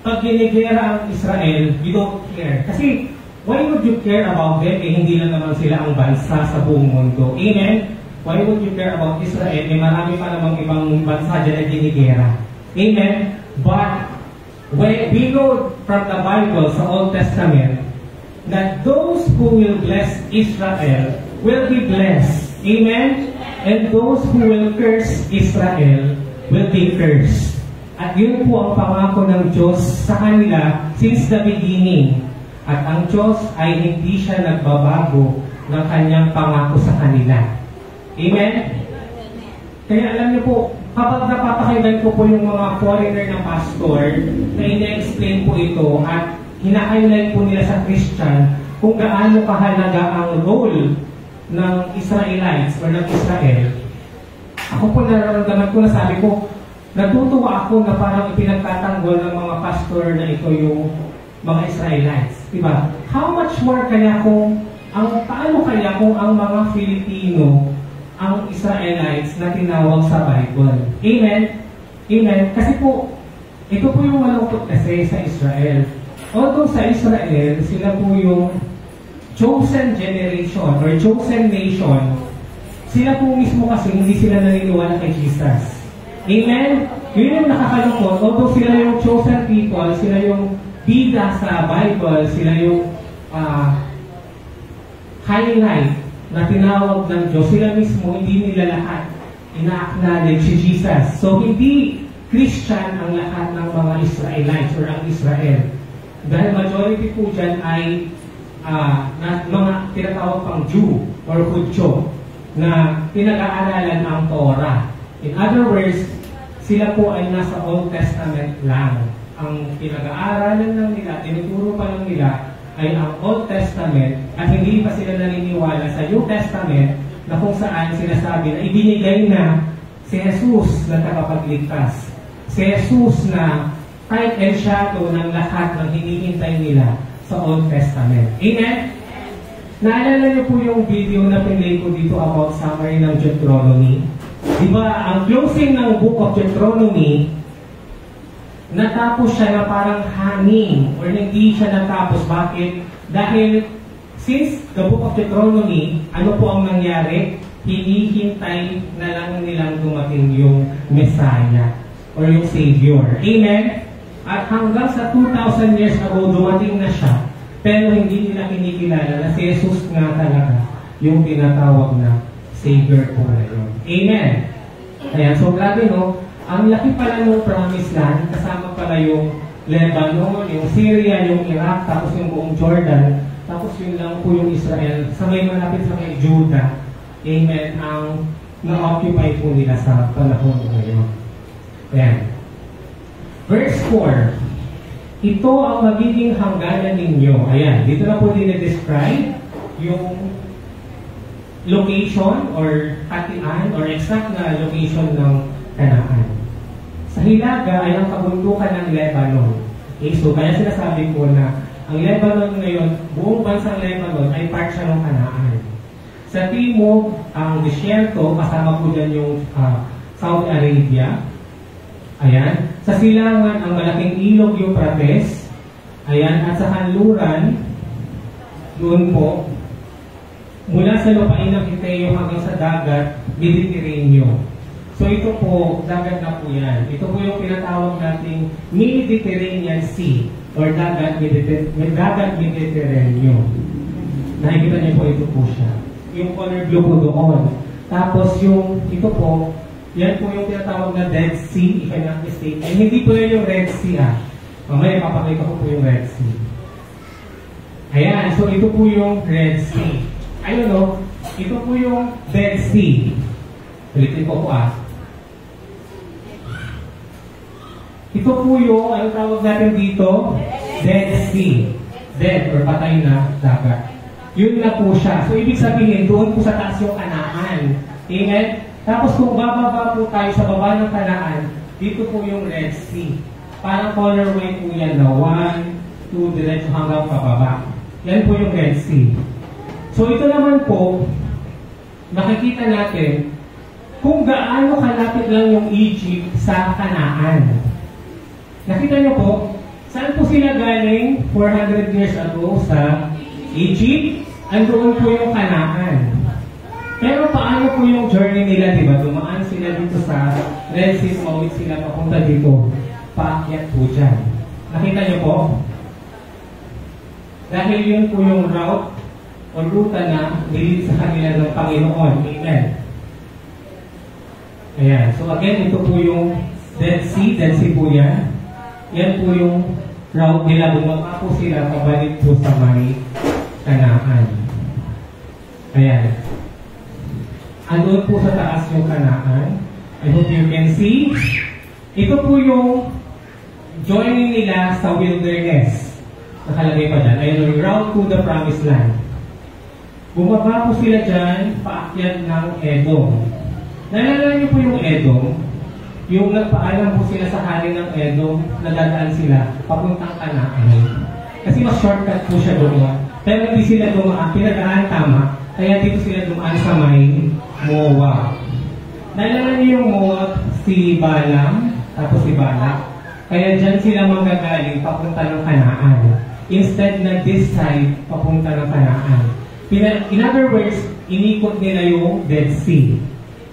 pag ginigera ang Israel, you don't care. Kasi, why would you care about them? Hindi lang naman sila ang bansa sa buong mundo. Amen? Why would you care about Israel? Marami pa namang ibang bansa dyan na ginigera. Amen? But, we know from the Bible sa Old Testament that those who will bless Israel will be blessed. Amen? And those who will curse Israel will be cursed. At yun po ang pangako ng Diyos sa kanila since the beginning. At ang Diyos ay hindi siya nagbabago ng kanyang pangako sa kanila. Amen? Kaya alam niyo po, kapag napapakinggan ko po yung mga foreigner na pastor na ina-explain po ito at hina-highlight po nila sa Christian kung gaano kahalaga ang role ng Israelites or ng Israel, ako po nararamdaman ko na sabi ko, natutuwa ako na parang ipinagtatanggol ng mga pastor na ito yung mga Israelites. Diba? How much more kaya paano kaya kung ang mga Filipino ang Israelites na tinawag sa Bible? Amen? Amen? Kasi po, ito po yung malungkot kasi sa Israel. Although sa Israel, sila po yung chosen generation or chosen nation, sila po mismo kasi hindi sila naniniwala kay Jesus. Amen? Yun yung nakakalungkot. Although sila yung chosen people, sila yung bida sa Bible, sila yung highlight na tinawag ng Diyos, sila mismo, hindi nila lahat ina-acknowledge si Jesus. So, hindi Christian ang lahat ng mga Israelites or ang Israel. Dahil majority po dyan ay mga tinatawag pang Jew or Hudyo na pinag-aaralan ang Torah. In other words, sila po ay nasa Old Testament lang. Ang pinag-aaralan lang nila, tinuturo pa lang nila, ay ang Old Testament at hindi pa sila naniniwala sa New Testament na kung saan sinasabi na ibinigay na si Jesus na tagapagligtas. Si Jesus na type and shadow ng lahat ng hinihintay nila sa Old Testament. Amen? Naalala niyo po yung video na pinlay ko dito about summary ng Deuteronomy? Diba, ang closing ng Book of Deuteronomy, natapos siya na parang hanging or hindi siya natapos. Bakit? Dahil since the Book of Deuteronomy, ano po ang nangyari? Hinihintay na lang nilang dumating yung Messiah or yung Savior. Amen? At hanggang sa 2,000 years ago, dumating na siya. Pero hindi nila kinikilala na si Jesus nga talaga yung tinatawag na Savior po na yun. Amen? Kaya, so grabe no? Ang laki pala ng promised land, kasama pala yung Lebanon, yung Syria, yung Iraq, tapos yung buong Jordan, tapos yun lang po yung Israel, sa may malapit sa may Judah. Amen, ang na-occupy po nila sa panahon ngayon. Ayan. Verse 4, ito ang magiging hangganan ninyo. Ayan, dito na po dinidescribe yung location or hatian or exact na location ng Kanaan. Sa Hilaga ay ang kabundukan ng Lebanon. Okay, so kaya sinasabi ko na ang Lebanon ngayon, buong bansang Lebanon ay part siya ng Kanaan. Sa timog, ang disyerto, kasama po dyan yung Saudi Arabia. Ayan. Sa silangan, ang malaking ilog Euphrates. Ayan. At sa kanluran, doon po, mula sa lupain ng Hiteo hanggang sa dagat, Mediterranean. So ito po, dagat na po yan. Ito po yung pinatawag nating Mediterranean Sea or dagat Mediterranean. Nakikita niyo po, ito po siya. Yung color blue po doon. Tapos yung, ito po, yan po yung tinatawag na Dead Sea, if I'm not mistaken. Ay, hindi po yan yung Red Sea Mamaya papakita ko po yung Red Sea. Ayan, so ito po yung Red Sea. Ayun o, ito po yung Dead Sea. Ulitin ko po Ito po yung, ano tawag natin dito? Dead Sea. Dead or patay na dagat. Yun na po siya. So, ibig sabihin, doon po sa taas yung Kanaan. Amen? Tapos kung bababa po tayo sa baba ng Kanaan, dito po yung Red Sea. Parang colorway po yan na 1, 2, diretso hanggang pababa. Yan po yung Red Sea. So, ito naman po, makikita natin kung gaano kalapit lang yung Egypt sa Kanaan. Nakita niyo po, saan po sila galing 400 years ago sa Egypt? Andoon po yung Kanaan. Pero paano po yung journey nila, diba? Dumaan sila dito sa Red Sea, mawit sila papunta dito. Paakyat po dyan. Nakita niyo po? Dahil yun po yung route o ruta na nilid sa kanila ng Panginoon. Amen. Ayan. So again, ito po yung Dead Sea po yan. Yan po yung route nila. Bumaba po sila pabalik po sa may Kanaan. Ayan. Andun po sa taas yung Kanaan. I hope you can see. Ito po yung joining nila sa wilderness. Nakalagay pa dyan. Ayun yung route to the promised land. Bumaba po sila dyan, paakyat ng Edom. Naalala niyo po yung Edom? Yung nagpaalam po sila sa hari ng Edom, nadadaan sila papuntang Kanaan. Kasi mas shortcut po siya doon. Pero hindi sila dumaan, pinadaan tama, kaya dito sila dumaan sa may Moab. Naalala niyo yung Moab, si Balaam, tapos si Balak. Kaya dyan sila manggagaling papunta ng Kanaan. Instead na this side, papunta ng Kanaan. In other words, inikot nila yung Dead Sea.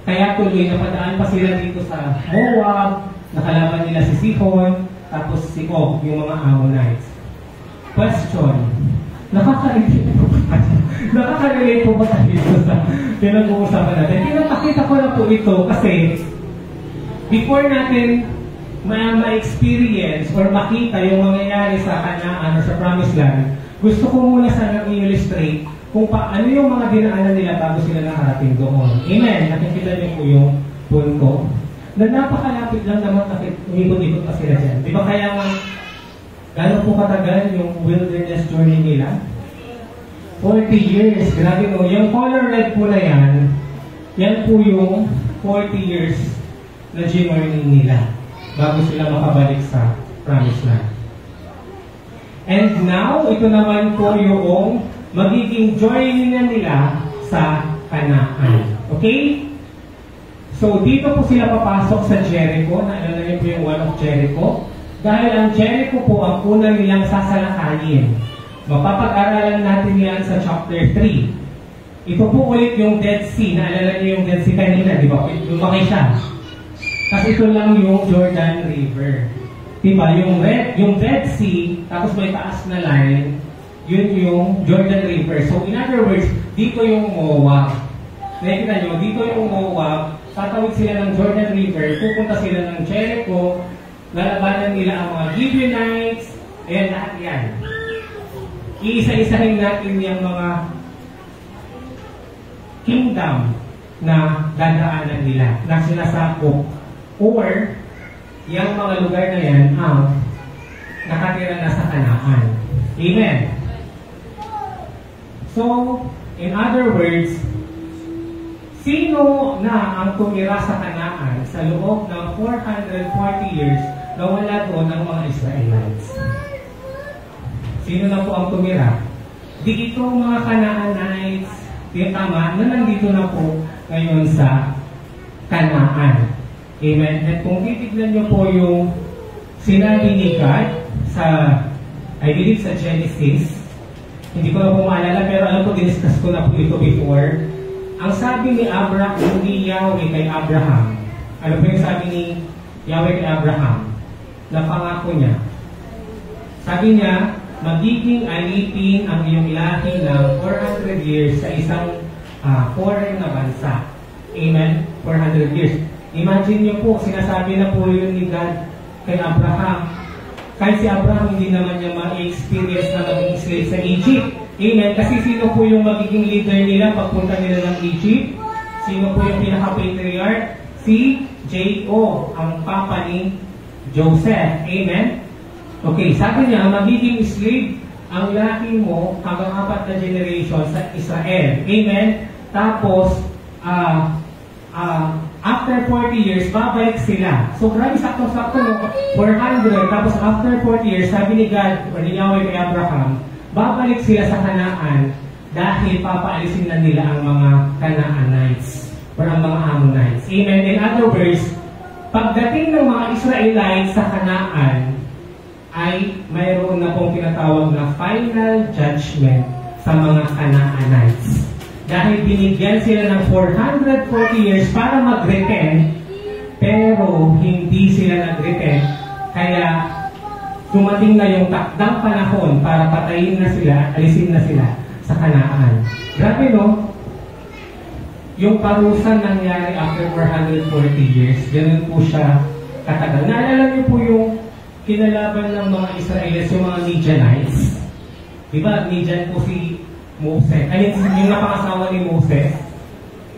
Kaya tuloy, napadaan pa sila dito sa Moab, nakalaban nila si Sihon, tapos si Og, yung mga Ammonites. Question, nakaka-relate po ba tayo dito sa pinag-uusapan natin? Pinapakita ko na po ito kasi before natin ma-experience or makita yung mangyayari sa Kanaan or sa Promised Land, gusto ko muna sanang i-illustrate kung ano yung mga dinaanan nila bago sila nakarating doon. Amen? Nakikita niyo po yung punto. Na napakalapit lang naman kasi umikot-ikot pa sila dyan. Di ba kaya nga, gano'n po katagal yung wilderness journey nila? 40 years. Grabe no. Yung color red po na yan po yung 40 years na journey nila bago sila makabalik sa Promised Land. And now, ito naman po yung magiging journey nila sa Kanaan. Okay? So, dito po sila papasok sa Jericho. Naalala niyo po yung wall of Jericho. Dahil ang Jericho po ang una nilang sasalakayin. Mapapag-aralan natin yan sa chapter 3. Ito po ulit yung Dead Sea. Naalala niyo yung Dead Sea kanina, di ba? Lumaki siya. Kasi ito lang yung Jordan River. Diba? Yung Dead Sea, tapos may taas na line, yun yung Jordan River. So, in other words, dito yung Moab. Nakikita nyo, dito yung Moab, tatawid sila ng Jordan River, pupunta sila ng Jericho, lalabanan nila ang mga Gibeonites, ayan, lahat yan. Iisa-isahin natin yung mga kingdom na dadaanan nila, na sinasakop, or yung mga lugar na yan ang nakatira na sa Kanaan. Amen? So, in other words, sino na ang tumira sa Kanaan sa loob ng 440 years na wala doon ng mga Israelites? Sino na po ang tumira? Di ito mga Canaanites, yung tama, na nandito na po ngayon sa Kanaan. Amen? At kung titignan nyo po yung sinabi ni God sa, I believe sa Genesis, hindi ko na po maalala, pero alam ko, diniscuss ko na po ito before. Ang sabi ni Abraham, ni Yahweh kay Abraham, ano po yung sabi ni Yahweh kay Abraham? Na pangako niya. Sabi niya, magiging alipin ang iyong lahi ng 400 years sa isang foreign na bansa. Amen? 400 years. Imagine niyo po, sinasabi na po yun ni God kay Abraham. Kahit si Abraham, hindi naman niya ma-experience na maging slave sa Egypt. Amen? Kasi sino po yung magiging leader nila pagpunta nila ng Egypt? Sino po yung pinaka-patriarch? Si Jacob, ang papa ni Joseph. Amen? Okay, sabi niya, magiging slave ang lahi mo hanggang 4 na generation sa Israel. Amen? Tapos, after 40 years, babalik sila. So, grabe sakto-sakto, no? 400. Tapos, after 40 years, sabi ni God, or ni Yahweh kay Abraham, babalik sila sa Kanaan dahil papaalisin na nila ang mga Canaanites or ang mga Ammonites. Amen? In other words, pagdating ng mga Israelites sa Kanaan, ay mayroon na pong tinatawag na final judgment sa mga Canaanites. Dahil binigyan sila ng 440 years para mag-repent, pero hindi sila nag-repent. Kaya dumating na yung takdang panahon para patayin na sila, alisin na sila sa Kanaan. Grabe, no? Yung parusa nangyari after 440 years, ganun po siya katagal. Naalala niyo po yung kinalaban ng mga Israelis, yung mga Midianites. Diba, Midian po si Moses. Ay, yung napangasawa ni Moses.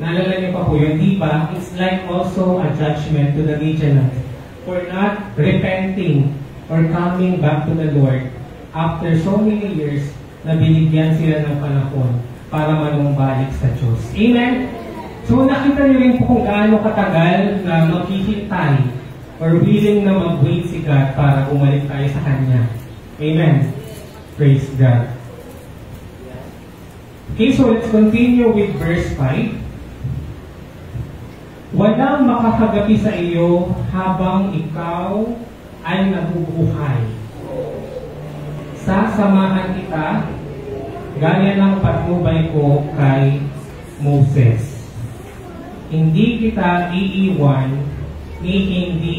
Naalala niyo pa po yun, di ba? It's like also a judgment to the Midianites for not repenting or coming back to the Lord after so many years na binigyan sila ng panahon para manumbalik sa Diyos. Amen? So nakita niyo rin po kung gaano katagal na maghihintay or willing na mag-wait si God para bumalik tayo sa Kanya. Amen? Praise God. Okay, so let's continue with verse 5. Walang makakagapi sa iyo habang ikaw ay nabubuhay. Sasamahan kita gaya ng patnubay ko kay Moses. Hindi kita iiwan ni hindi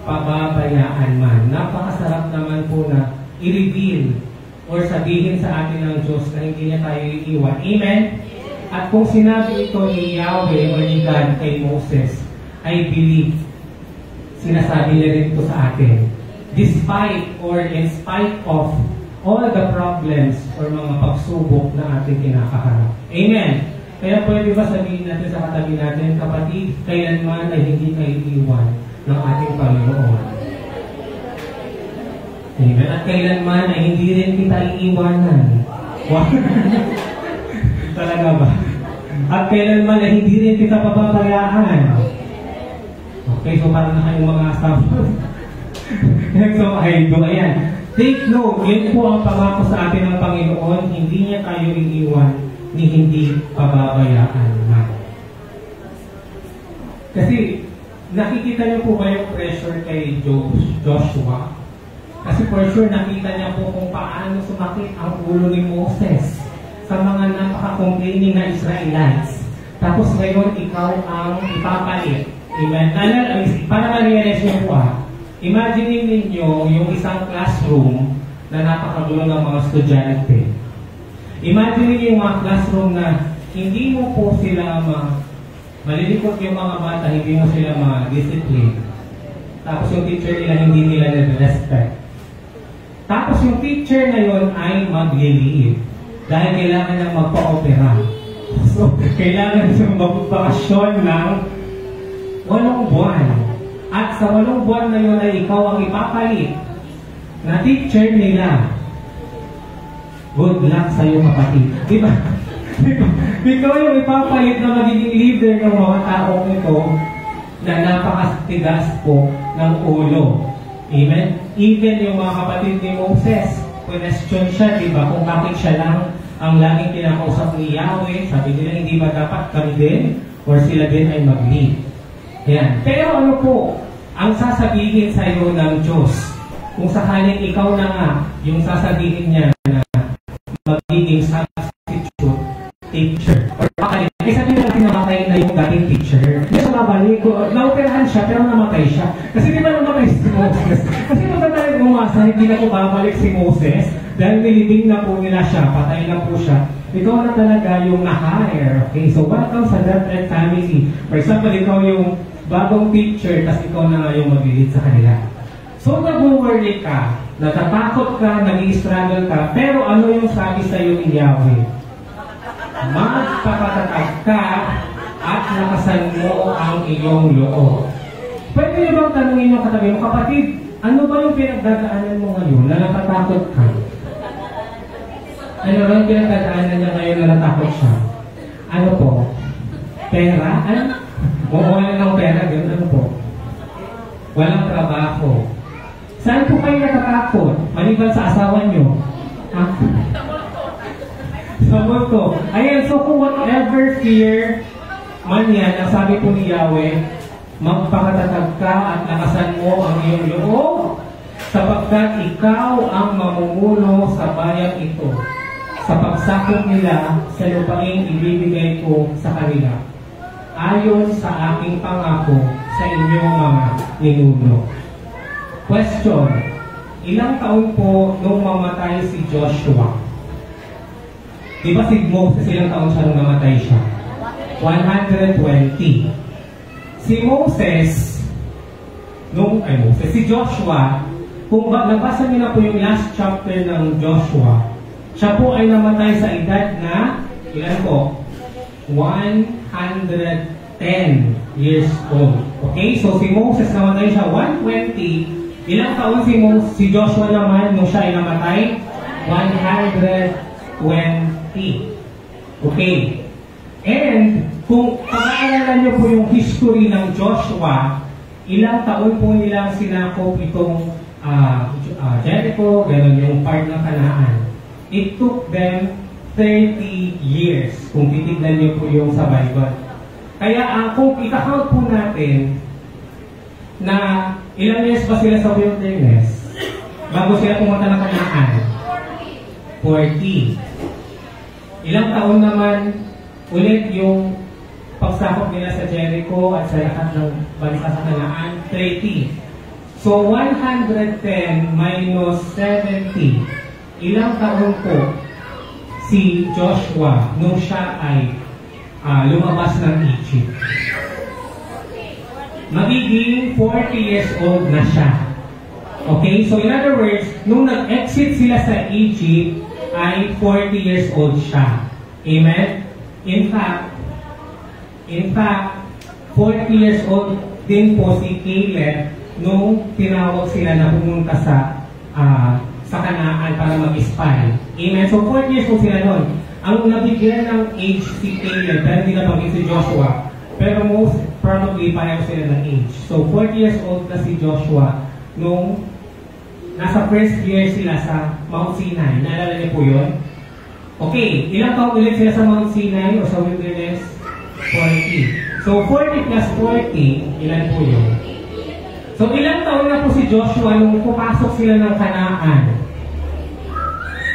pababayaan man. Napakasarap naman po na i-reveal or sabihin sa atin ng Diyos na hindi niya tayo iiwan. Amen? At kung sinabi ito ni Yahweh o ni God kay Moses, I believe, sinasabi niya rin ito sa atin. Despite or in spite of all the problems or mga pagsubok na ating kinakaharap. Amen? Kaya pwede ba sabihin natin sa katabi natin, kapatid, kailanman ay hindi kayo iwan ng ating Panginoon. Amen? At kailanman ay hindi rin kita iiwanan. Wow! Talaga ba? At kailanman ay hindi rin kita pababayaan. Okay, so parang na kayong mga staff. So, ayan. Take note, yun po ang pangako sa atin ng Panginoon, hindi niya kayo iiwan ni hindi pababayaan na. Kasi, nakikita niyo po ba yung pressure kay Joshua? Kasi for sure, nakita niya po kung paano sumakit ang ulo ni Moses sa mga napaka-complaining na Israelites. Tapos ngayon, ikaw ang ipapalit. Amen? Para ma-realize niyo po imagine ninyo yung isang classroom na napakagulo ng mga estudyante. Imagine ninyo yung mga classroom na hindi mo po sila malilikot yung mga bata, hindi mo sila ma-discipline. Tapos yung teacher nila, hindi nila na-respect. Tapos yung teacher na yun ay mag-leave. Dahil kailangan nang magpa-opera. So, kailangan siyang magbakasyon ng 8 buwan. At sa 8 buwan na yun ay ikaw ang ipapalit na teacher nila. Good luck sa iyo, kapatid. Diba? Ikaw yung ipapalit na magiging leader ng mga taong ito na napakatigas po ng ulo. Amen? Even yung mga kapatid ni Moses, question siya, diba, kung bakit siya lang ang laging kinakausap ni Yahweh. Sabi nila, hindi ba dapat kami din or sila din ay mag-lead? Yan. Pero ano po ang sasabihin sa iyo ng Diyos kung sakaling ikaw na nga yung sasabihin niya na magiging substitute teacher? Or baka sabihin natin namatay na yung dating teacher. Hindi siya mabalik. Naoperahan siya pero namatay siya. Kasi di ba namatay si Moses? Kasi kung tayo umasa, hindi na po babalik si Moses dahil nilibing na po nila siya, patay na po siya. Ikaw na talaga yung na-hire. Okay, so welcome sa That family. For example, ikaw yung bagong teacher, tapos ikaw na nga yung mag-lead sa kanila. So, nag-worry ka, natatakot ka, nag-i-struggle ka, pero ano yung sabi sa iyo ni Yahweh? Magpapatatag ka at lakasan mo ang iyong loob. Pwede niyo bang tanungin yung katabi mo, kapatid, ano ba yung pinagdadaanan mo ngayon na natatakot ka? Ano ba yung pinagdadaanan niya ngayon na natakot siya? Ano po? Pera? Ano? Walang ng pera, gano'n ano po? Walang trabaho. Saan po kayo natatakot? Maliban sa asawa niyo? Ha? Sa multo. Ayan, so kung whatever fear man yan, ang sabi po ni Yahweh, magpakatatag ka at lakasan mo ang iyong loob sapagkat ikaw ang mamumuno sa bayang ito sa pagsakop nila sa lupaing ibibigay ko sa kanila ayon sa aking pangako sa inyong mga ninuno. Question, ilang taon po nung mamatay si Joshua? Di ba si Moses ilang taon siya nung namatay siya? 120. Si Moses, si Joshua, kung nabasa niyo na po yung last chapter ng Joshua, siya po ay namatay sa edad na, ilan po? 120. 110 years old. Okay? So si Moses namatay siya 120. Ilang taon si Joshua naman nung siya ay namatay? 120. Okay. And kung pag-aaralan niyo po yung history ng Joshua, ilang taon po nilang sinakop itong Jericho, gano'n yung part ng Canaan. It took them 30 years, kung titignan niyo po yung sa Bible. Kaya kung i-count po natin na ilang years ba sila sa wilderness bago sila pumunta ng Canaan? 40. Ilang taon naman ulit yung pagsakop nila sa Jericho at sa lahat ng bansa sa Canaan? 30. So 110 minus 70. Ilang taon po si Joshua nung siya ay lumabas ng Egypt? Magiging 40 years old na siya. Okay? So in other words, nung nag-exit sila sa Egypt, ay 40 years old siya. Amen? In fact, 40 years old din po si Caleb nung tinawag sila na pumunta sa Canaan para mag-spy. Amen? So 40 years old sila noon. Ang nabigyan ng age si Caleb, pero hindi nabanggit si Joshua. Pero most probably pareho sila ng age. So 40 years old na si Joshua nung nasa first year sila sa Mount Sinai. Naalala niyo po yun? Okay, ilang taon ulit sila sa Mount Sinai o sa wilderness? 40. So 40 plus 40, ilan po yun? So ilang taon na po si Joshua nung pupasok sila ng Canaan?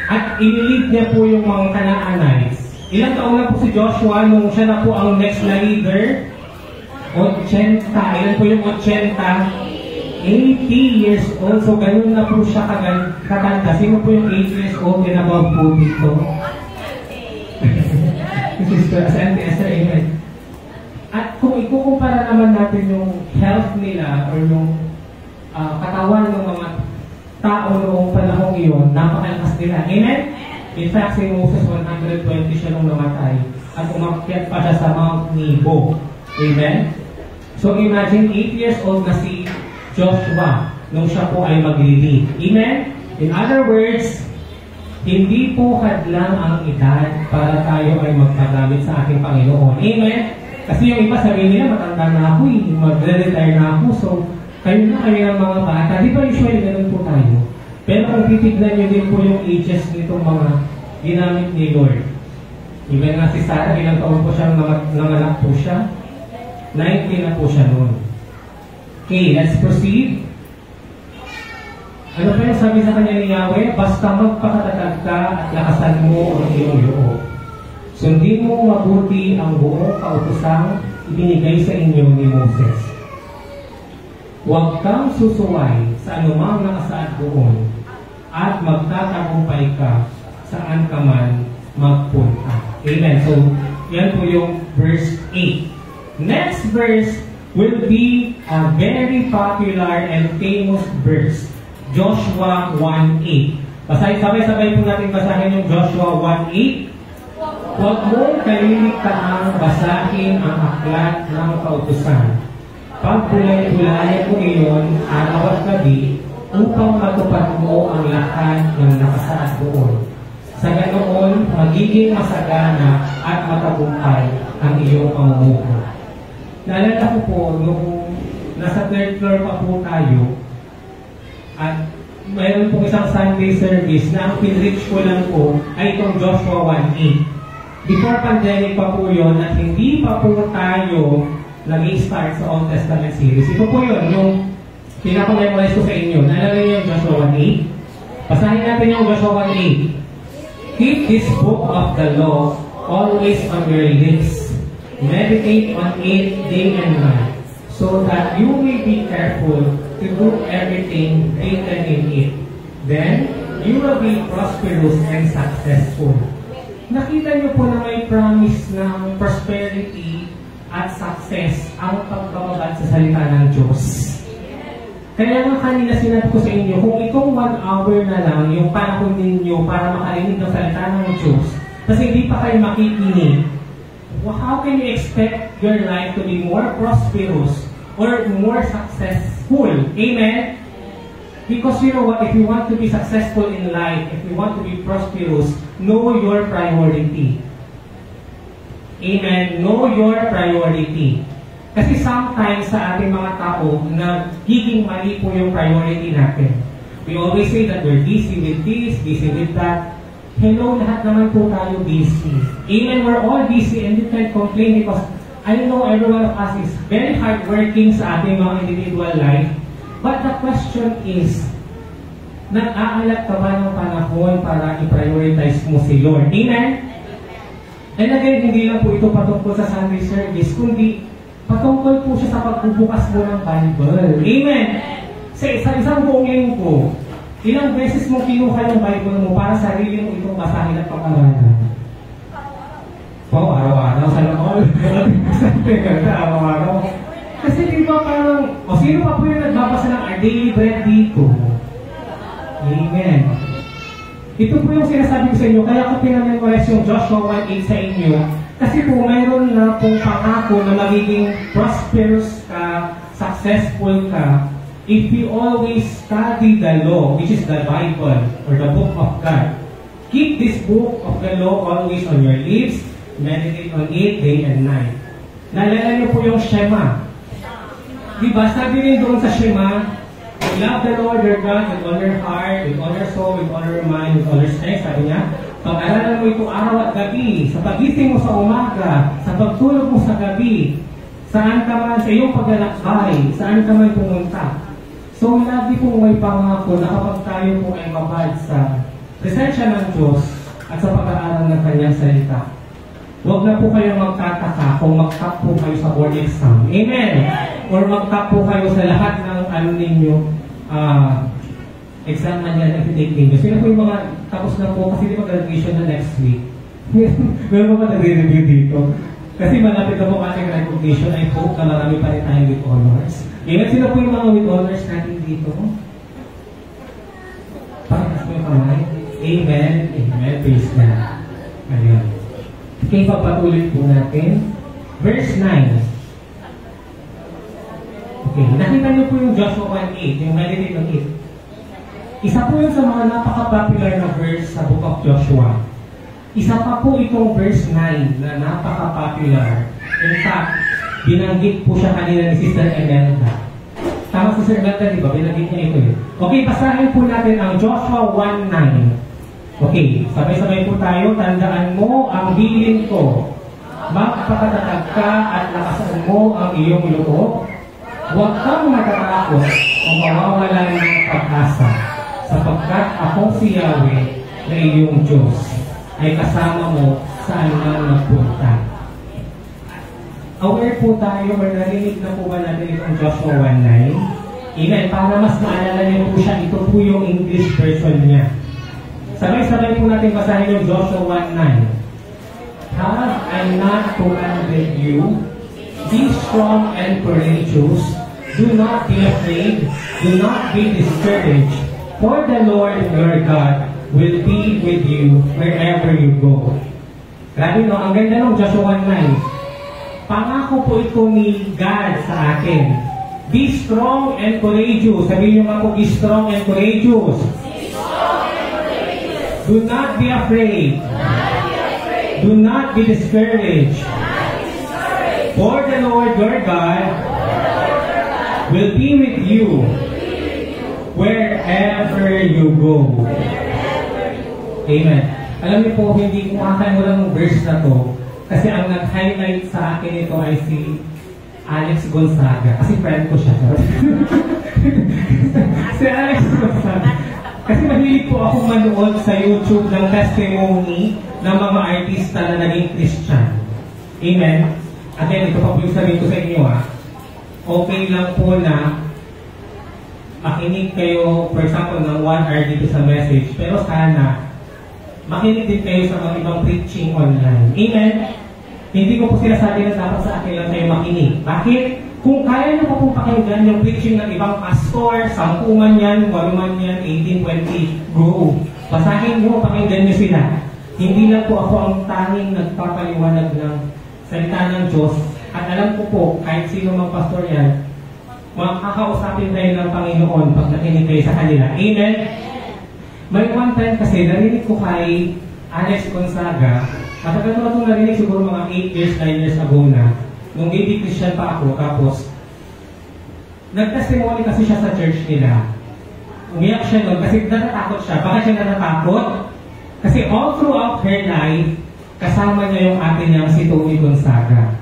At inilid niya po yung mga Canaanites. Ilang taon na po si Joshua nung siya na po ang next na leader? 80. Ilan po yung 80? 80 years old. So ganun na po siya katanda. Sino po yung 8 years old and above po dito? Sister Esther, amen. At kung ikukumpara naman natin yung health nila or yung katawan ng mga tao noong panahong iyon, napakalakas nila. Amen? In fact, si Moses 120 siya nung namatay at umakyat pa siya sa Mount Nebo. Amen? So imagine 8 years old na si Joshua nung siya po ay mag-lead. Amen? In other words, hindi po hadlang ang edad para tayo ay magpagamit sa ating Panginoon. Amen? Kasi yung iba sabihin nila, matanda na ako magre-retire na ako, so kayo ng mga bata. Di ba usually ganun po tayo? Pero kung titignan nyo din po yung ages nitong mga ginamit ni Lord. Even nga si Sarah, ilang taon po siya nanganak po siya? 19 na po siya noon. Okay, let's proceed. Ano pa yung sabi sa kanya ni Yahweh? Basta magpakatatag ka at lakasan mo ang iyong loob. Sundin mo mabuti ang buong kautosang ibinigay sa inyo ni Moses. Huwag kang susuway sa anumang nakasaad doon at magtatagumpay ka saan ka man magpunta. Amen. So, yan po yung verse 8. Next verse will be a very popular and famous verse. Joshua 1:8. Sabay-sabay po natin basahin yung Joshua 1:8. Huwag mong kaliligtaang basahin ang aklat ng kautusan. Pagbulay-bulayan mo iyon araw at gabi upang matupad mo ang lahat ng nakasaad doon. Sa ganoon, magiging masagana at matagumpay ang iyong pamumuhay. Naalala ko po, nung nasa third floor pa po tayo, at mayroon pong isang Sunday service na ang pinreach ko lang po ay itong Joshua 1:8. Before pandemic pa po yun at hindi pa po tayo nag-start sa Old Testament series. Ito po yun, yung pinapamemorize ko sa inyo. Naalala niyo yung Joshua 1:8? Basahin natin yung Joshua 1:8. Keep this book of the law always on your lips. Meditate on it day and night, so that you may be careful to do everything written in it. Then, you will be prosperous and successful. Nakita niyo po na may promise ng prosperity at success ang pagbabagad sa salita ng Diyos. Kaya nga kanina sinabi ko sa inyo, kung itong 1 hour na lang yung panahon ninyo para makarinig ng salita ng Diyos, kasi hindi pa kayo makikinig, how can you expect your life to be more prosperous or more successful? Amen? Because you know what, if you want to be successful in life, if you want to be prosperous, know your priority. Amen? Know your priority. Kasi sometimes sa ating mga tao, nagiging mali po yung priority natin. We always say that we're busy with this, busy with that. Hello, lahat naman po tayo busy. Amen, we're all busy and you can't complain because I know every one of us is very hardworking sa ating mga individual life. But the question is, nag-aalat ka ba ng panahon para i-prioritize mo si Lord? Amen? And again, hindi lang po ito patungkol sa Sunday service, kundi patungkol po siya sa pagbubukas mo ng Bible. Amen? Sa isang buong linggo, ilang beses mo kinuha yung Bible mo para sarili mo itong basahin at pag-aralan? Araw-araw sa loob. Araw-araw. Kasi di ba parang, sino pa po yung nagbabasa ng our daily bread dito? Amen. Ito po yung sinasabi ko sa inyo, kaya ko pinamemorize yung Joshua 1:8 sa inyo, kasi po mayroon na pong pangako na magiging prosperous ka, successful ka, if you always study the law, which is the Bible, or the book of God. Keep this book of the law always on your lips, meditate on it day and night. Naalala niyo po yung Shema. Diba, sabi rin doon sa Shema, love the Lord your God with all your heart, with all your soul, with all your mind, with all your strength. Sabi niya, pag-aralan mo ito araw at gabi, sa pagising mo sa umaga, sa pagtulog mo sa gabi, saan ka man sa iyong paglalakbay, saan ka man pumunta. So, lagi pong may pangako na kapag tayo po ay mabad sa presensya ng Diyos at sa pag-aaral ng Kanyang salita, huwag na po kayong magtataka kung mag-top po kayo sa board exam. Amen! Or mag-top po kayo sa lahat ng ano ninyo, exam na yan, everyday ninyo. Sino po yung mga tapos na po, kasi di ba graduation na next week? Meron mo ba nagre-review dito? Kasi malapit na po ating recognition. I hope na marami pa rin tayo with honors. Amen. Sino po yung mga with honors natin dito? Pakitas mo yung kamay. Amen. Amen. Praise God. Ayan. Okay, papatuloy po natin. Verse 9. Okay, nakita niyo po yung Joshua 1:8, yung meditate on it. Isa po yun sa mga napaka-popular na verse sa Book of Joshua. Isa pa po itong verse 9 na napaka-popular. In fact, binanggit po siya kanina ni Sister Emelda. Tama si Sister Emelda, di ba? Binanggit niya ito eh. Okay, basahin po natin ang Joshua 1:9. Okay, sabay-sabay po tayo. Tandaan mo ang bilin ko. Magpakatatag ka at lakasan mo ang iyong loob. Huwag kang matatakot o mawawalan ng pag-asa, sapagkat ako si Yahweh na iyong Diyos ay kasama mo saan man magpunta. Aware po tayo, or narinig na po ba natin itong Joshua 1:9? Amen. Para mas maalala niyo po siya, ito po yung English version niya. Sabay-sabay po natin basahin yung Joshua 1:9. Have I not commanded you? Be strong and courageous. Do not be afraid. Do not be discouraged. For the Lord your God will be with you wherever you go. Grabe no, ang ganda ng Joshua 1:9. Pangako po ito ni God sa akin. Be strong and courageous. Sabihin niyo nga po, be strong and courageous. Do not be afraid. Do not be discouraged. For the Lord your God will be with you wherever you go. Amen. Alam niyo po, hindi ko makakalimutan ng verse na to kasi ang nag-highlight sa akin ito ay si Alex Gonzaga. Kasi friend ko siya. Si Alex Gonzaga. Kasi mahilig po akong manood sa YouTube ng testimony ng mga artista na naging Christian. Amen. At then, ito pa po yung sabihin ko sa inyo okay lang po na makinig kayo, for example, ng 1 hour dito sa message, pero sana makinig din kayo sa mga ibang preaching online. Amen? Hindi ko po sinasabi na dapat sa akin lang kayo makinig. Bakit? Kung kaya nyo pa pong pakinggan yung preaching ng ibang pastor, 10 man yan, 8 man yan, 18, 20, go. Basahin nyo, pakinggan nyo sila. Hindi lang po ako ang tanging nagpapaliwanag ng salita ng Diyos. At alam ko po, kahit sino mang pastor yan, makakausapin kayo ng Panginoon pag nakinig kayo sa kanila. Amen? May one time kasi, narinig ko kay Alex Gonzaga, matagal ko itong narinig siguro mga 8 years, 9 years ago na, nung baby Christian pa ako, tapos, nag-testimony kasi siya sa church nila. Umiyak siya nun kasi natatakot siya. Bakit siya natatakot? Kasi all throughout her life, kasama niya yung ate niyang si Tony Gonzaga.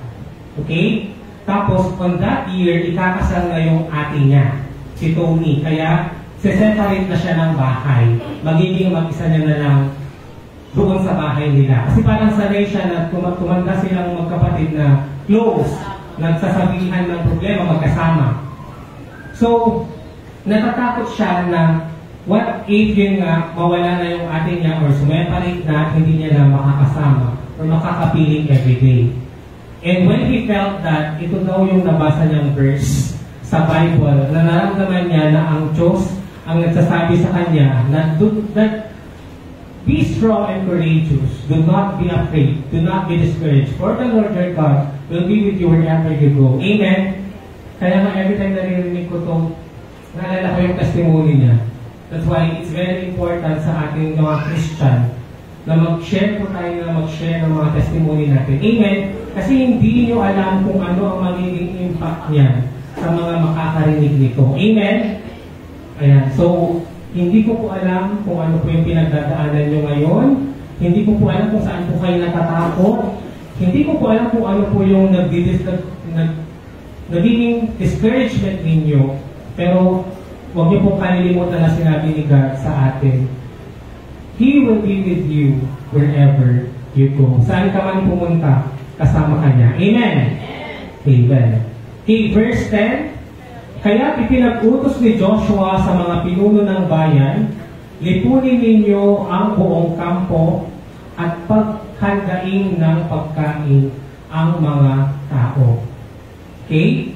Okay? Tapos, on that year, ikakasal na yung ate niya, si Tony. Kaya, seseparate na siya ng bahay. Magiging mag-isa niya na lang doon sa bahay nila. Kasi parang sanay siya na tumanda silang magkapatid na close, nagsasabihan ng problema magkasama. So, natatakot siya na what if yun nga, mawala na yung ate niya or sumeparate na hindi niya na makakasama or makakapiling everyday. And when he felt that, ito daw yung nabasa niyang verse sa Bible, na naramdaman niya na ang Diyos ang nagsasabi sa kanya na be strong and courageous, do not be afraid, do not be discouraged, for the Lord your God will be with you wherever you go. Amen? Kaya nga every time naririnig ko itong, naalala ko yung testimony niya. That's why it's very important sa ating mga Christian na mag-share po tayo na mag-share ng mga testimony natin. Amen? Kasi hindi nyo alam kung ano ang magiging impact niyan sa mga makakarinig nito. Amen? Ayan. So, hindi ko po alam kung ano po yung pinagdadaanan nyo ngayon. Hindi ko po alam kung saan po kayo natatakot. Hindi ko po alam kung ano po yung nagiging discouragement ninyo. Pero, huwag niyo pong kalilimutan na sinabi ni God sa atin. He will be with you wherever you go. Saan ka man pumunta, kasama ka niya. Amen? Amen. Okay, verse 10. Kaya ipinag-utos ni Joshua sa mga pinuno ng bayan, lipunin ninyo ang buong kampo at paghandain ng pagkain ang mga tao. Okay?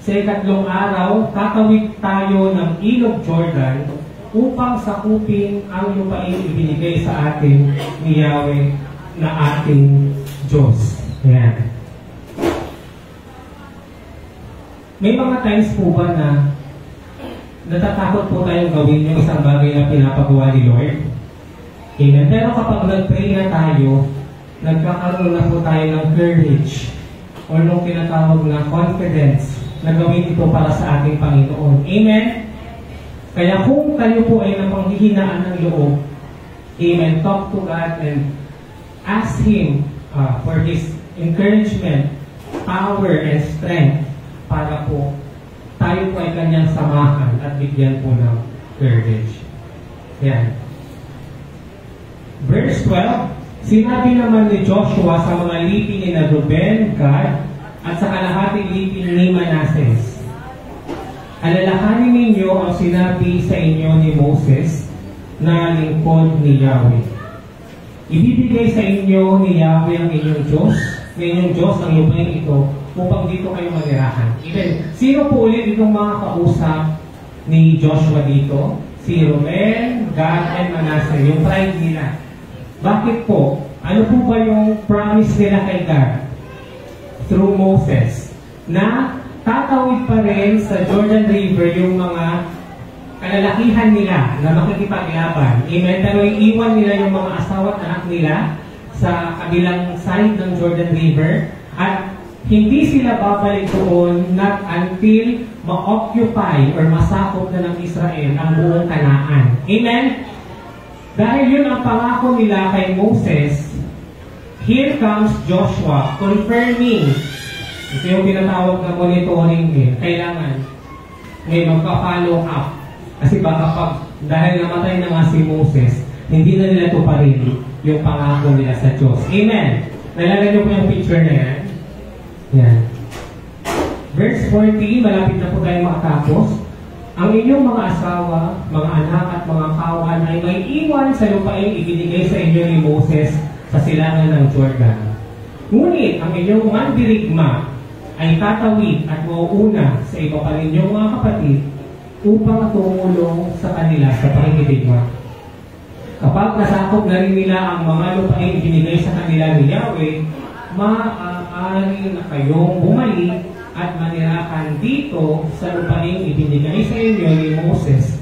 Sa ikatlong araw, tatawid tayo ng Ilog Jordan upang sakupin ang lupain ibinigay sa atin ni Yahweh na ating Diyos. Ayan. May mga times po ba na natatakot po tayong gawin yung isang bagay na pinapagawa ni Lord? Amen. Pero kapag nag-pray na tayo, nagkakaroon na po tayo ng courage o nung tinatawag na confidence na gawin ito para sa ating Panginoon. Amen? Kaya kung kayo po ay napanghihinaan ng loob, amen, talk to God and ask Him for His encouragement, power, and strength para po tayo po ay kanyang samahan at bigyan po ng courage. Yan. Verse 12, sinabi naman ni Joshua sa mga lipin ni Reuben, Gad, at sa kalahating lipin ni Manases, alalahanin ninyo ang sinabi sa inyo ni Moses na lingkod ni Yahweh. Ibibigay sa inyo ni Yahweh ang inyong Diyos, na inyong Diyos ang lupain ito upang dito kayo manirahan. Even, sino po ulit itong mga kausap ni Joshua dito? Si Reuben, Gad, and Manasseh, yung tribe nila. Bakit po? Ano po ba yung promise nila kay God? Through Moses, na tatawid pa rin sa Jordan River yung mga kalalakihan nila na makikipaglaban. Amen? Pero iiwan nila yung mga asawa at anak nila sa kabilang side ng Jordan River at hindi sila babalik doon not until ma-occupy or masakop na ng Israel ang buong Kanaan. Amen? Dahil yun ang pangako nila kay Moses, here comes Joshua confirming. Ito yung tinatawag na monitoring din. Kailangan may magpa-follow up. Kasi baka pag dahil namatay na nga si Moses, hindi na nila tuparin yung pangako nila sa Diyos. Amen? Nalala niyo po yung picture na yan? Yan. Verse 14, malapit na po tayo makatapos. Ang inyong mga asawa, mga anak at mga kawan ay may iwan sa lupain ibinigay sa inyo ni Moses sa silangan ng Jordan. Ngunit ang inyong mandirigma ay tatawid at mauuna sa iba pa rin yung mga kapatid upang tumulong sa kanila sa pakikidigma. Kapag nasakop na rin nila ang mga lupain ibinigay sa kanila ni Yahweh, maaari na kayong bumalik at manirahan dito sa lupaing ibinigay sa inyo ni Moses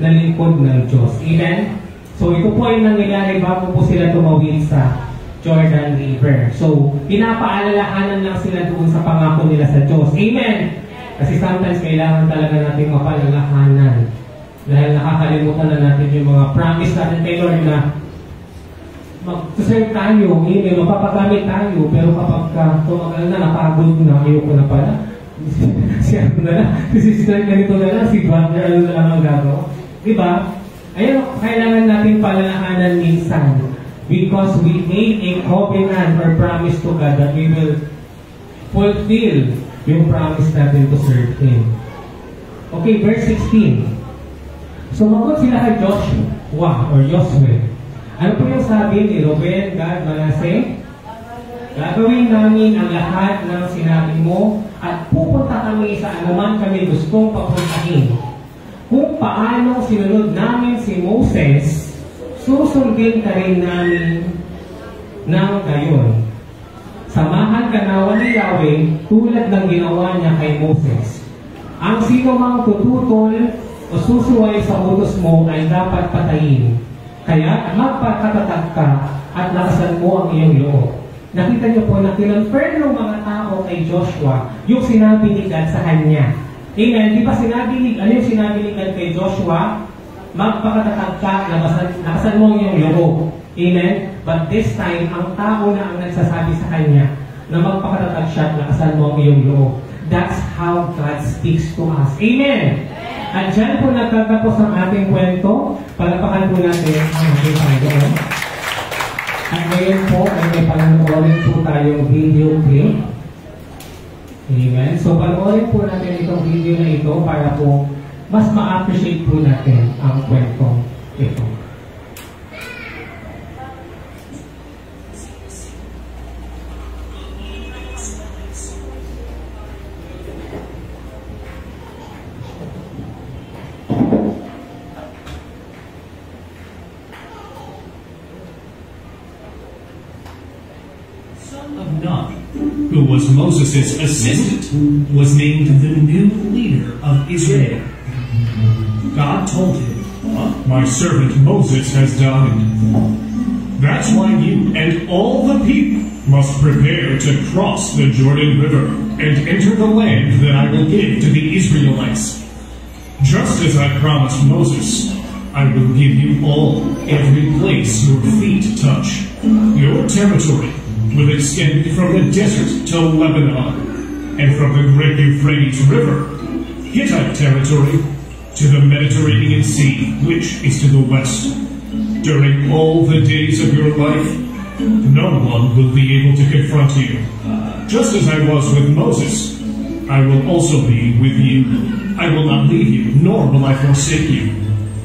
na lingkod ng Diyos. Amen? So ito po ay nangyayari bago po sila tumawid sa Jordan River. So, pinapaalalahanan lang sila doon sa pangako nila sa Diyos. Amen! Kasi sometimes kailangan talaga natin mapalalahanan. Dahil nakakalimutan na natin yung mga promise natin kay Lord na mag-serve tayo, mapapagamit tayo, pero kapag tumagal na, napagod na, ayoko na pala. Si ano na lang, si sister ganito na lang, si brother, ano na lang ang gagawa. Diba? Ayun, kailangan natin palalahanan minsan. Because we made a covenant or promise to God that we will fulfill yung promise natin to serve Him. Okay, verse 16. Sumagot sila kay Joshua or Joshua. Ano po yung sabi ni Reuben, Gad, Manasseh? Gagawin namin ang lahat ng sinabi mo at pupunta kami sa anuman kami gustong papuntahin. Kung paano sinunod namin si Moses, susundin ka rin namin ng gayon. Samahan ka nawa ni Yahweh tulad ng ginawa niya kay Moses. Ang sino mang tututol o susuway sa utos mo ay dapat patayin. Kaya magpakatatag ka at lakasan mo ang iyong loob. Nakita niyo po na kinonfirm ng mga tao kay Joshua yung sinabi ni God sa kanya. Amen. Di ba ano yung sinabi ni God kay Joshua? Magpakatatag ka, lakasan mo ang iyong loob. Amen? But this time, ang tao na ang nagsasabi sa kanya na magpakatatag siya at lakasan mo ang iyong loob. That's how God speaks to us. Amen? At dyan po nagtatapos ang ating kwento. Palapakan po natin ang ating Panginoon. At ngayon po ay may panoorin po tayong video clip. Amen? So panoorin po natin itong video na ito para po mas ma-appreciate po natin ang kwento ito. Son of Nun, who was Moses' assistant, was named the new leader of Israel. God told him, "My servant Moses has died. That's why you and all the people must prepare to cross the Jordan River and enter the land that I will give to the Israelites. Just as I promised Moses, I will give you all, every place your feet touch. Your territory will extend from the desert to Lebanon, and from the great Euphrates River, Hittite territory, to the Mediterranean Sea, which is to the west. During all the days of your life, no one will be able to confront you. Just as I was with Moses, I will also be with you. I will not leave you, nor will I forsake you.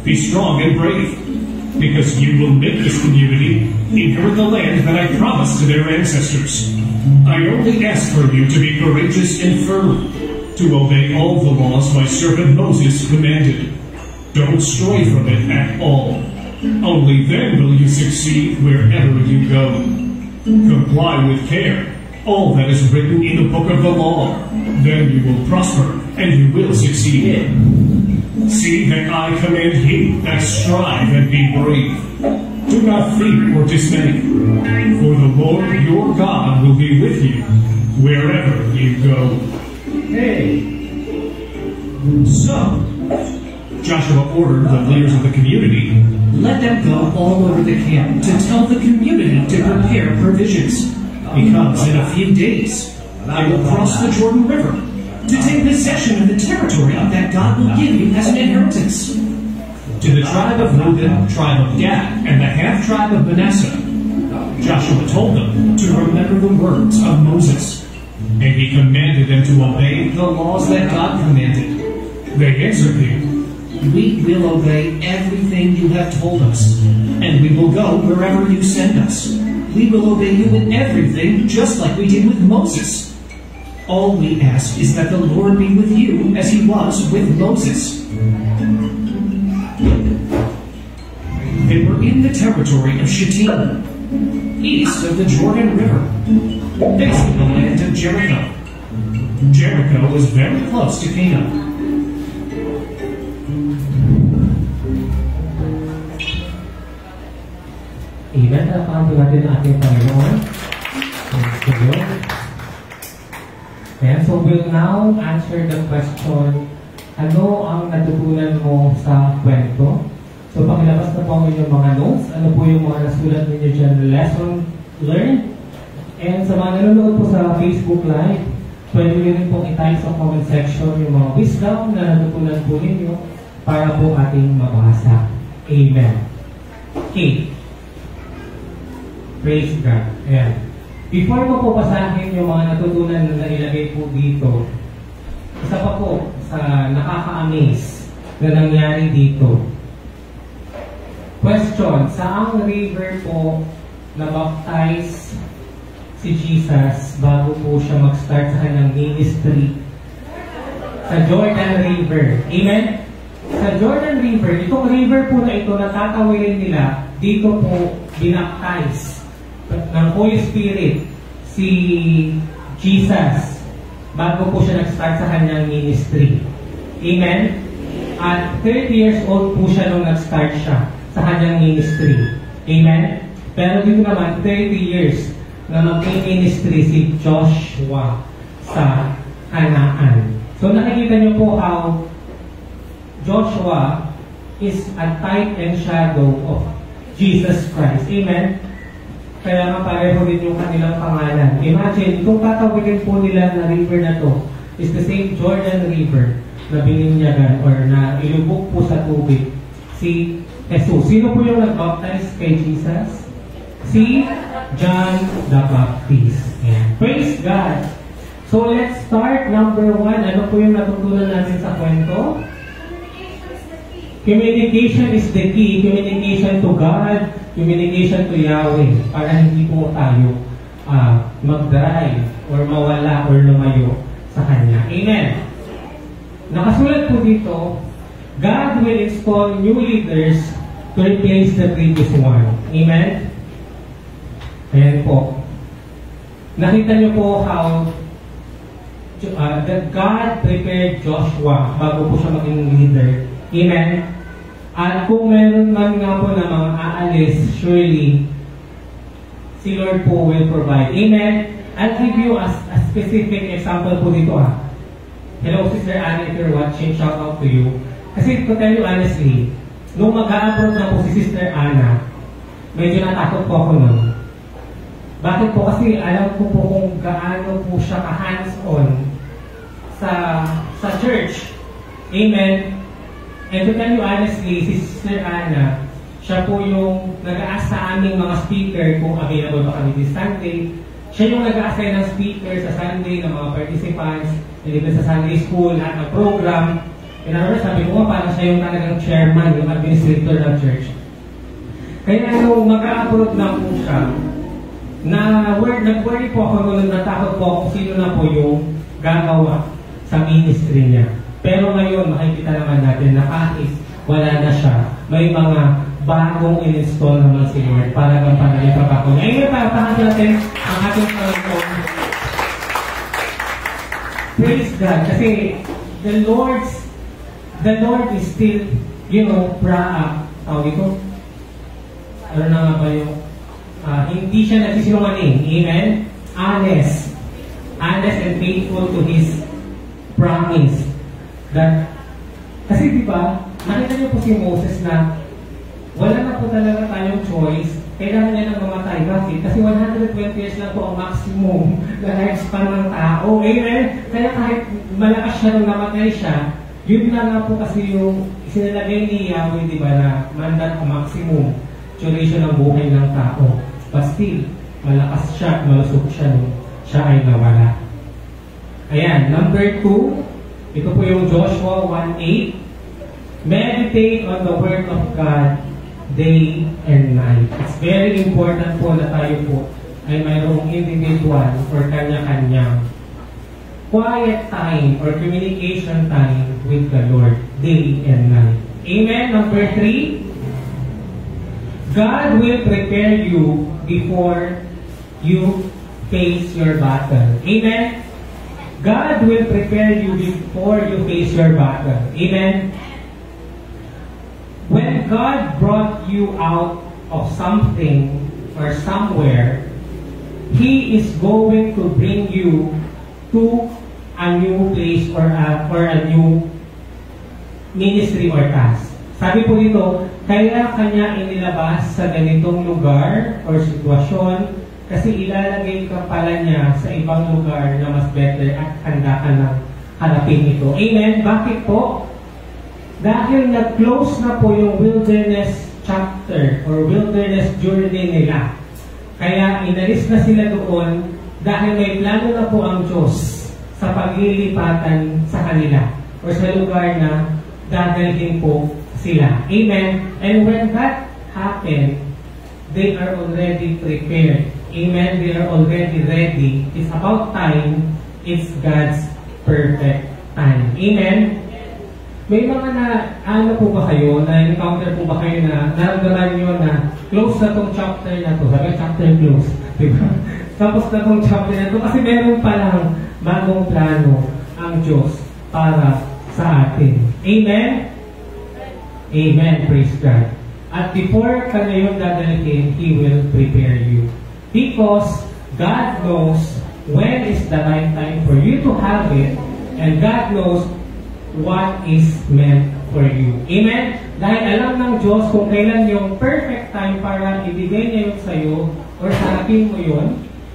Be strong and brave, because you will make this community inherit the land that I promised to their ancestors. I only ask for you to be courageous and firm, to obey all the laws my servant Moses commanded. Don't stray from it at all. Only then will you succeed wherever you go. Comply with care all that is written in the book of the law. Then you will prosper, and you will succeed. See that I command you that strive and be brave. Do not fear or dismay, for the Lord your God will be with you wherever you go." Hey. So, Joshua ordered the leaders of the community, "Let them go all over the camp to tell the community to prepare provisions, because in a few days they will cross the Jordan River to take possession of the territory that God will give you as an inheritance." To the tribe of Reuben, tribe of Gad, and the half-tribe of Manasseh, Joshua told them to remember the words of Moses, and he commanded them to obey the laws that God commanded. They answered him, "We will obey everything you have told us, and we will go wherever you send us. We will obey you in everything, just like we did with Moses. All we ask is that the Lord be with you as he was with Moses." They were in the territory of Shittim, east of the Jordan River, facing the land of Jericho. Jericho was very close to Canaan. Amen. Tapakan po natin ang ating Panginoon. Thank you, Lord. And so we'll now answer the question, ano ang natutunan mo sa kwento? So pakilabas na po ang inyong mga notes. Ano po yung mga nasulat ninyo dyan, lesson learned? And sa mga nanonood po sa Facebook Live, pwede rin pong itype sa comment section yung mga wisdom na natutunan po ninyo para po ating mabasa. Amen. Okay. Praise God. Ayan. Before ko po basahin yung mga natutunan na nilagay po dito, isa pa po sa nakaka-amaze na nangyari dito. Question, saang river po na-baptize si Jesus bago po siya mag-start sa kanyang ministry? Sa Jordan River. Amen? Sa Jordan River, itong river po na ito na tatawilin nila, dito po binaptize ng Holy Spirit si Jesus bago po siya nag-start sa kanyang ministry. Amen? At 30 years old po siya nung nag-start siya sa kanyang ministry. Amen? Pero dito naman, 30 years na mag-ministry si Joshua sa Canaan. So nakikita niyo po how Joshua is a type and shadow of Jesus Christ. Amen? Kaya nga pareho rin yung kanilang pangalan. Imagine, kung tatawagin po nila na river na to is the same Jordan River na bininyagan or na ilubog po sa tubig si Jesus. Sino po yung nag-baptize kay Jesus? Si John the Baptist. Yeah. Praise God! So let's start. Number 1, ano po yung natutunan natin sa kwento? Communication is the key. Communication to God, communication to Yahweh, para hindi po tayo mag-drive or mawala or lumayo sa Kanya. Amen. Nakasulat po dito, God will install new leaders to replace the previous one. Amen? Ayan po. Nakita niyo po how that God prepared Joshua bago po siya maging leader. Amen? At kung meron man nga po na mga aalis, surely si Lord po will provide. Amen? I'll give you a specific example po dito. Hello, Sister Anna, if you're watching, shout out to you. Kasi to tell you honestly, nung mag-a-abroad na po si Sister Anna, medyo natakot po ako nun. Bakit po? Kasi alam ko po kung gaano po siya ka-hands-on sa church. Amen? And to tell you honestly, si Sister Anna, siya po yung nag-a-ask sa aming mga speaker kung available ba kami this Sunday. Siya yung nag-a-assign ng speaker sa Sunday ng mga participants, nilibig sa Sunday school, lahat ng program. And ano, sabi ko, parang siya yung talagang chairman, yung administrator ng church. Kaya nung mag-a-abroad na po siya, nag-worry po ako nung natakot po kung sino na po yung gagawa sa ministry niya. Pero ngayon, makikita naman natin na kahit wala na siya, may mga bagong in-install naman si Lord para gampanan yung trabaho niya. Ngayon, papahan natin ang ating Panginoon. Praise God. Kasi the Lord is still, tawag ito? Ano na nga ba yung, hindi siya nagsisinungaling. Amen? Honest and faithful to His promise. Kasi diba, nakita niyo po si Moses na wala na po talaga tayong choice, kailangan niya nang mamatay. Bakit? Kasi 120 years lang po ang maximum na lifespan ng tao. Amen? Kaya kahit malakas siya nung namatay siya, yun na nga po kasi yung sinalagay ni Yahweh, diba, na mandat ang maximum duration ng buhay ng tao. But still, malakas siya, malusog siya nung siya ay nawala. Ayan, number 2, ito po yung Joshua 1:8. Meditate on the Word of God day and night. It's very important po na tayo po ay mayroong individual or kanya-kanyang quiet time or communication time with the Lord day and night. Amen? Number 3, God will prepare you before you face your battle. Amen? God will prepare you before you face your battle. Amen? When God brought you out of something or somewhere, He is going to bring you to a new place or a new ministry or task. Sabi po dito, kaya kanya inilabas sa ganitong lugar or sitwasyon kasi ilalagay ka pala niya sa ibang lugar na mas better at handa ka ng harapin ito. Amen? Bakit po? Dahil nag-close na po yung wilderness chapter or wilderness journey nila. Kaya inalis na sila doon dahil may plano na po ang Diyos sa paglilipatan sa kanila o sa lugar na dadalhin po sila. Amen? And when that happened, they are already prepared. Amen? They are already ready. It's about time. It's God's perfect time. Amen? May mga ano po ba kayo, na-encounter po ba kayo na naramdaman nyo na close na tong chapter na to? Sabi, chapter close. Diba? Tapos na tong chapter na to kasi meron palang bagong plano ang Diyos para sa atin. Amen? Amen. Praise God. At before ka ngayon dadalhin, He will prepare you. Because God knows when is the right time for you to have it, and God knows what is meant for you. Amen? Dahil alam ng Diyos kung kailan yung perfect time para ibigay niya yun sa'yo or harapin mo yun,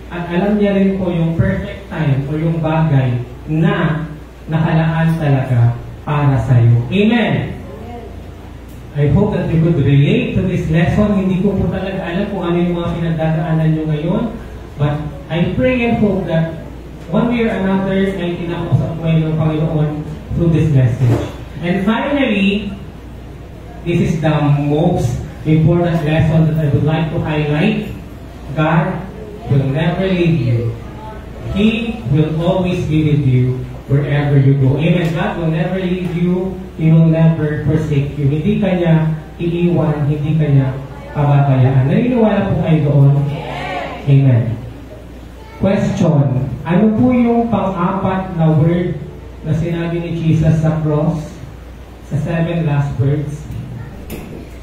at alam niya rin po yung perfect time o yung bagay na nakalaan talaga para sa'yo. Amen? I hope that you could relate to this lesson. Hindi ko po talaga alam kung ano yung mga pinagdadaanan nyo ngayon, but I pray and hope that one way or another ay kinakausap mo ng Panginoon through this message. And finally, this is the most important lesson that I would like to highlight. God will never leave you. He will always be with you wherever you go. Amen. God will never leave you. He will never forsake you. Hindi ka niya iiwan, hindi ka niya pababayaan. Naniniwala po kayo doon? Amen. Question. Ano po yung pang-apat na word na sinabi ni Jesus sa cross, sa 7 last words?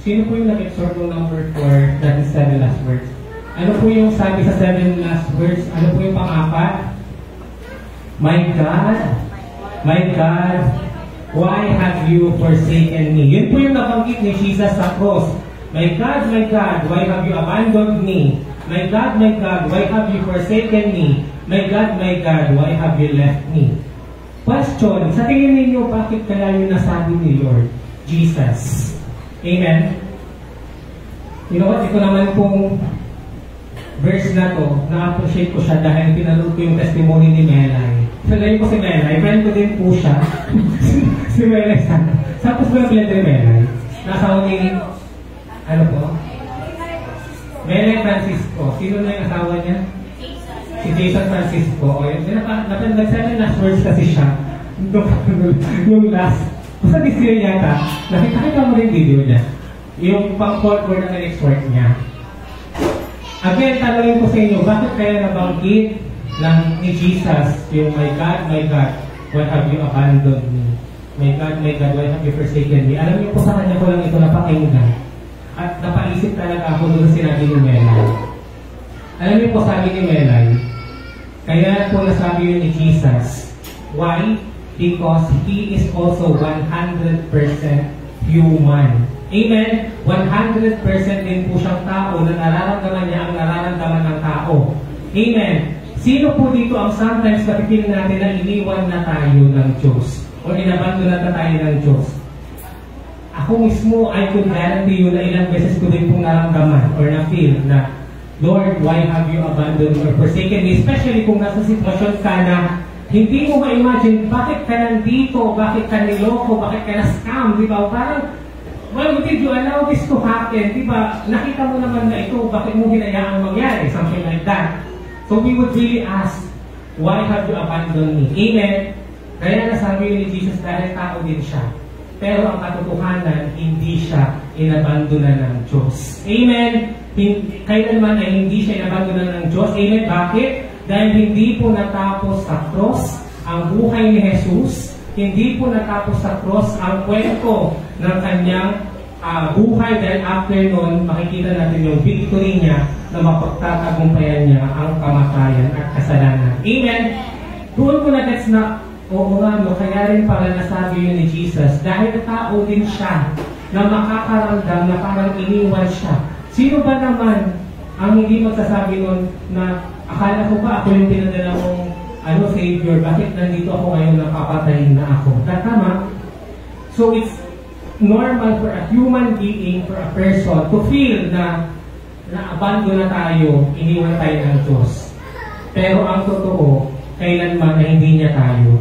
Sino po yung nag-exhort ng number 4, that is 7 last words? Ano po yung sabi sa 7 last words? Ano po yung pang-apat? My God, why have you forsaken me? Yun po yung nabanggit ni Jesus sa cross. My God, why have you abandoned me? My God, why have you forsaken me? My God, why have you left me? Question, sa tingin ninyo, bakit kaya yung nasabi ni Lord Jesus? Amen? You know what, ito naman pong verse na to, na-appreciate ko siya dahil pinanood ko yung testimony ni Melay. Salayin ko si Melay, friend ko din po siya. Si Melay sana. Saan po sila blend ni Melay? Nasawa ni, ano po? Melay Francisco. Sino na yung asawa niya? Si Jason Francisco. O yun, nag-7 last words kasi siya. Yung last, basta this year yata, nakita mo rin video niya. Yung pang-4 word na next-word niya. Again, tanongin ko sa inyo, bakit kaya nabanggit ng ni Jesus yung my God, why have you abandoned me? My God, why have you forsaken me? Alam niyo po sa kanya ko lang ito napakinggan. At napaisip talaga ako doon sinabi ni Melay. Alam niyo po sabi ni Melay, kaya po nasabi yun ni Jesus. Why? Because He is also 100% human. Amen? 100% din po siyang tao na nararamdaman niya ang nararamdaman ng tao. Amen? Sino po dito ang sometimes napipiling natin na iniwan na tayo ng Diyos o inabandon na tayo ng Diyos? Ako mismo, I could guarantee you na ilang beses ko din pong naramdaman or na-feel na, Lord, why have you abandoned or forsaken me? Especially kung nasa sitwasyon ka na hindi mo ma-imagine bakit ka nandito, bakit ka niloko, bakit ka na-scam, di ba? Parang, well, did you allow this to happen? Di ba? Nakita mo naman na ito, bakit mo hinayaang mangyari? Something like that. So we would really ask, why have you abandoned me? Amen? Kaya nasabi ni Jesus dahil tao din siya. Pero ang katotohanan, hindi siya inabandonan ng Diyos. Amen? kailanman ay hindi siya inabandonan ng Diyos. Amen? Bakit? Dahil hindi po natapos sa cross ang buhay ni Jesus. Hindi po natapos sa cross ang kwento ng kanyang buhay. Dahil after nun, makikita natin yung victory niya na mapagtatagumpayan niya ang kamatayan at kasalanan. Amen? Doon ko na-gets na, oo nga, no, kaya rin pala nasabi yun ni Jesus. Dahil tao din siya na makakaramdam na parang iniwan siya. Sino ba naman ang hindi magsasabi nun na akala ko ba ako yung pinadala mong Savior, bakit nandito ako ngayon napapatayin na ako? Tama? So it's normal for a human being, for a person to feel na na-abandon na tayo, iniwan tayo ng Diyos. Pero ang totoo, kailanman na hindi niya tayo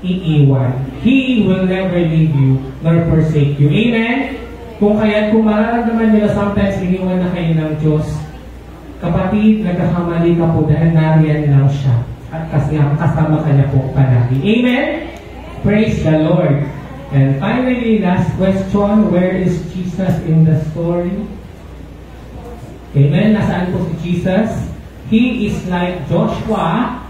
iiwan. He will never leave you nor forsake you. Amen? Kung mararamdaman nyo na sometimes iniwan na kayo ng Diyos, kapatid, nagkakamali ka po dahil nariyan lang siya. At kasama ka niya po palagi. Amen? Praise the Lord. And finally, last question, where is Jesus in the story? Amen? Nasaan po si Jesus? He is like Joshua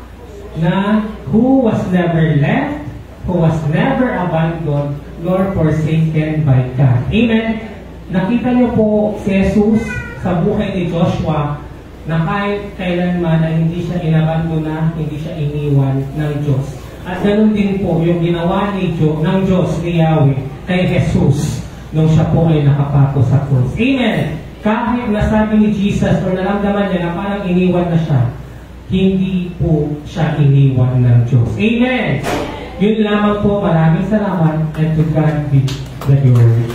na who was never left, who was never abandoned, nor forsaken by God. Amen? Nakita niyo po si Jesus sa buhay ni Joshua na kahit kailanman ay hindi siya inabandona, hindi siya iniwan ng Diyos. At ganoon din po yung ginawa ng Diyos ni Yahweh kay Jesus nung siya po ay nakapako sa cross. Amen? Kahit nasabi ni Jesus o naramdaman niya na parang iniwan na siya, hindi po siya iniwan ng Diyos. Amen? Yun lamang po. Maraming salamat and to God be the glory.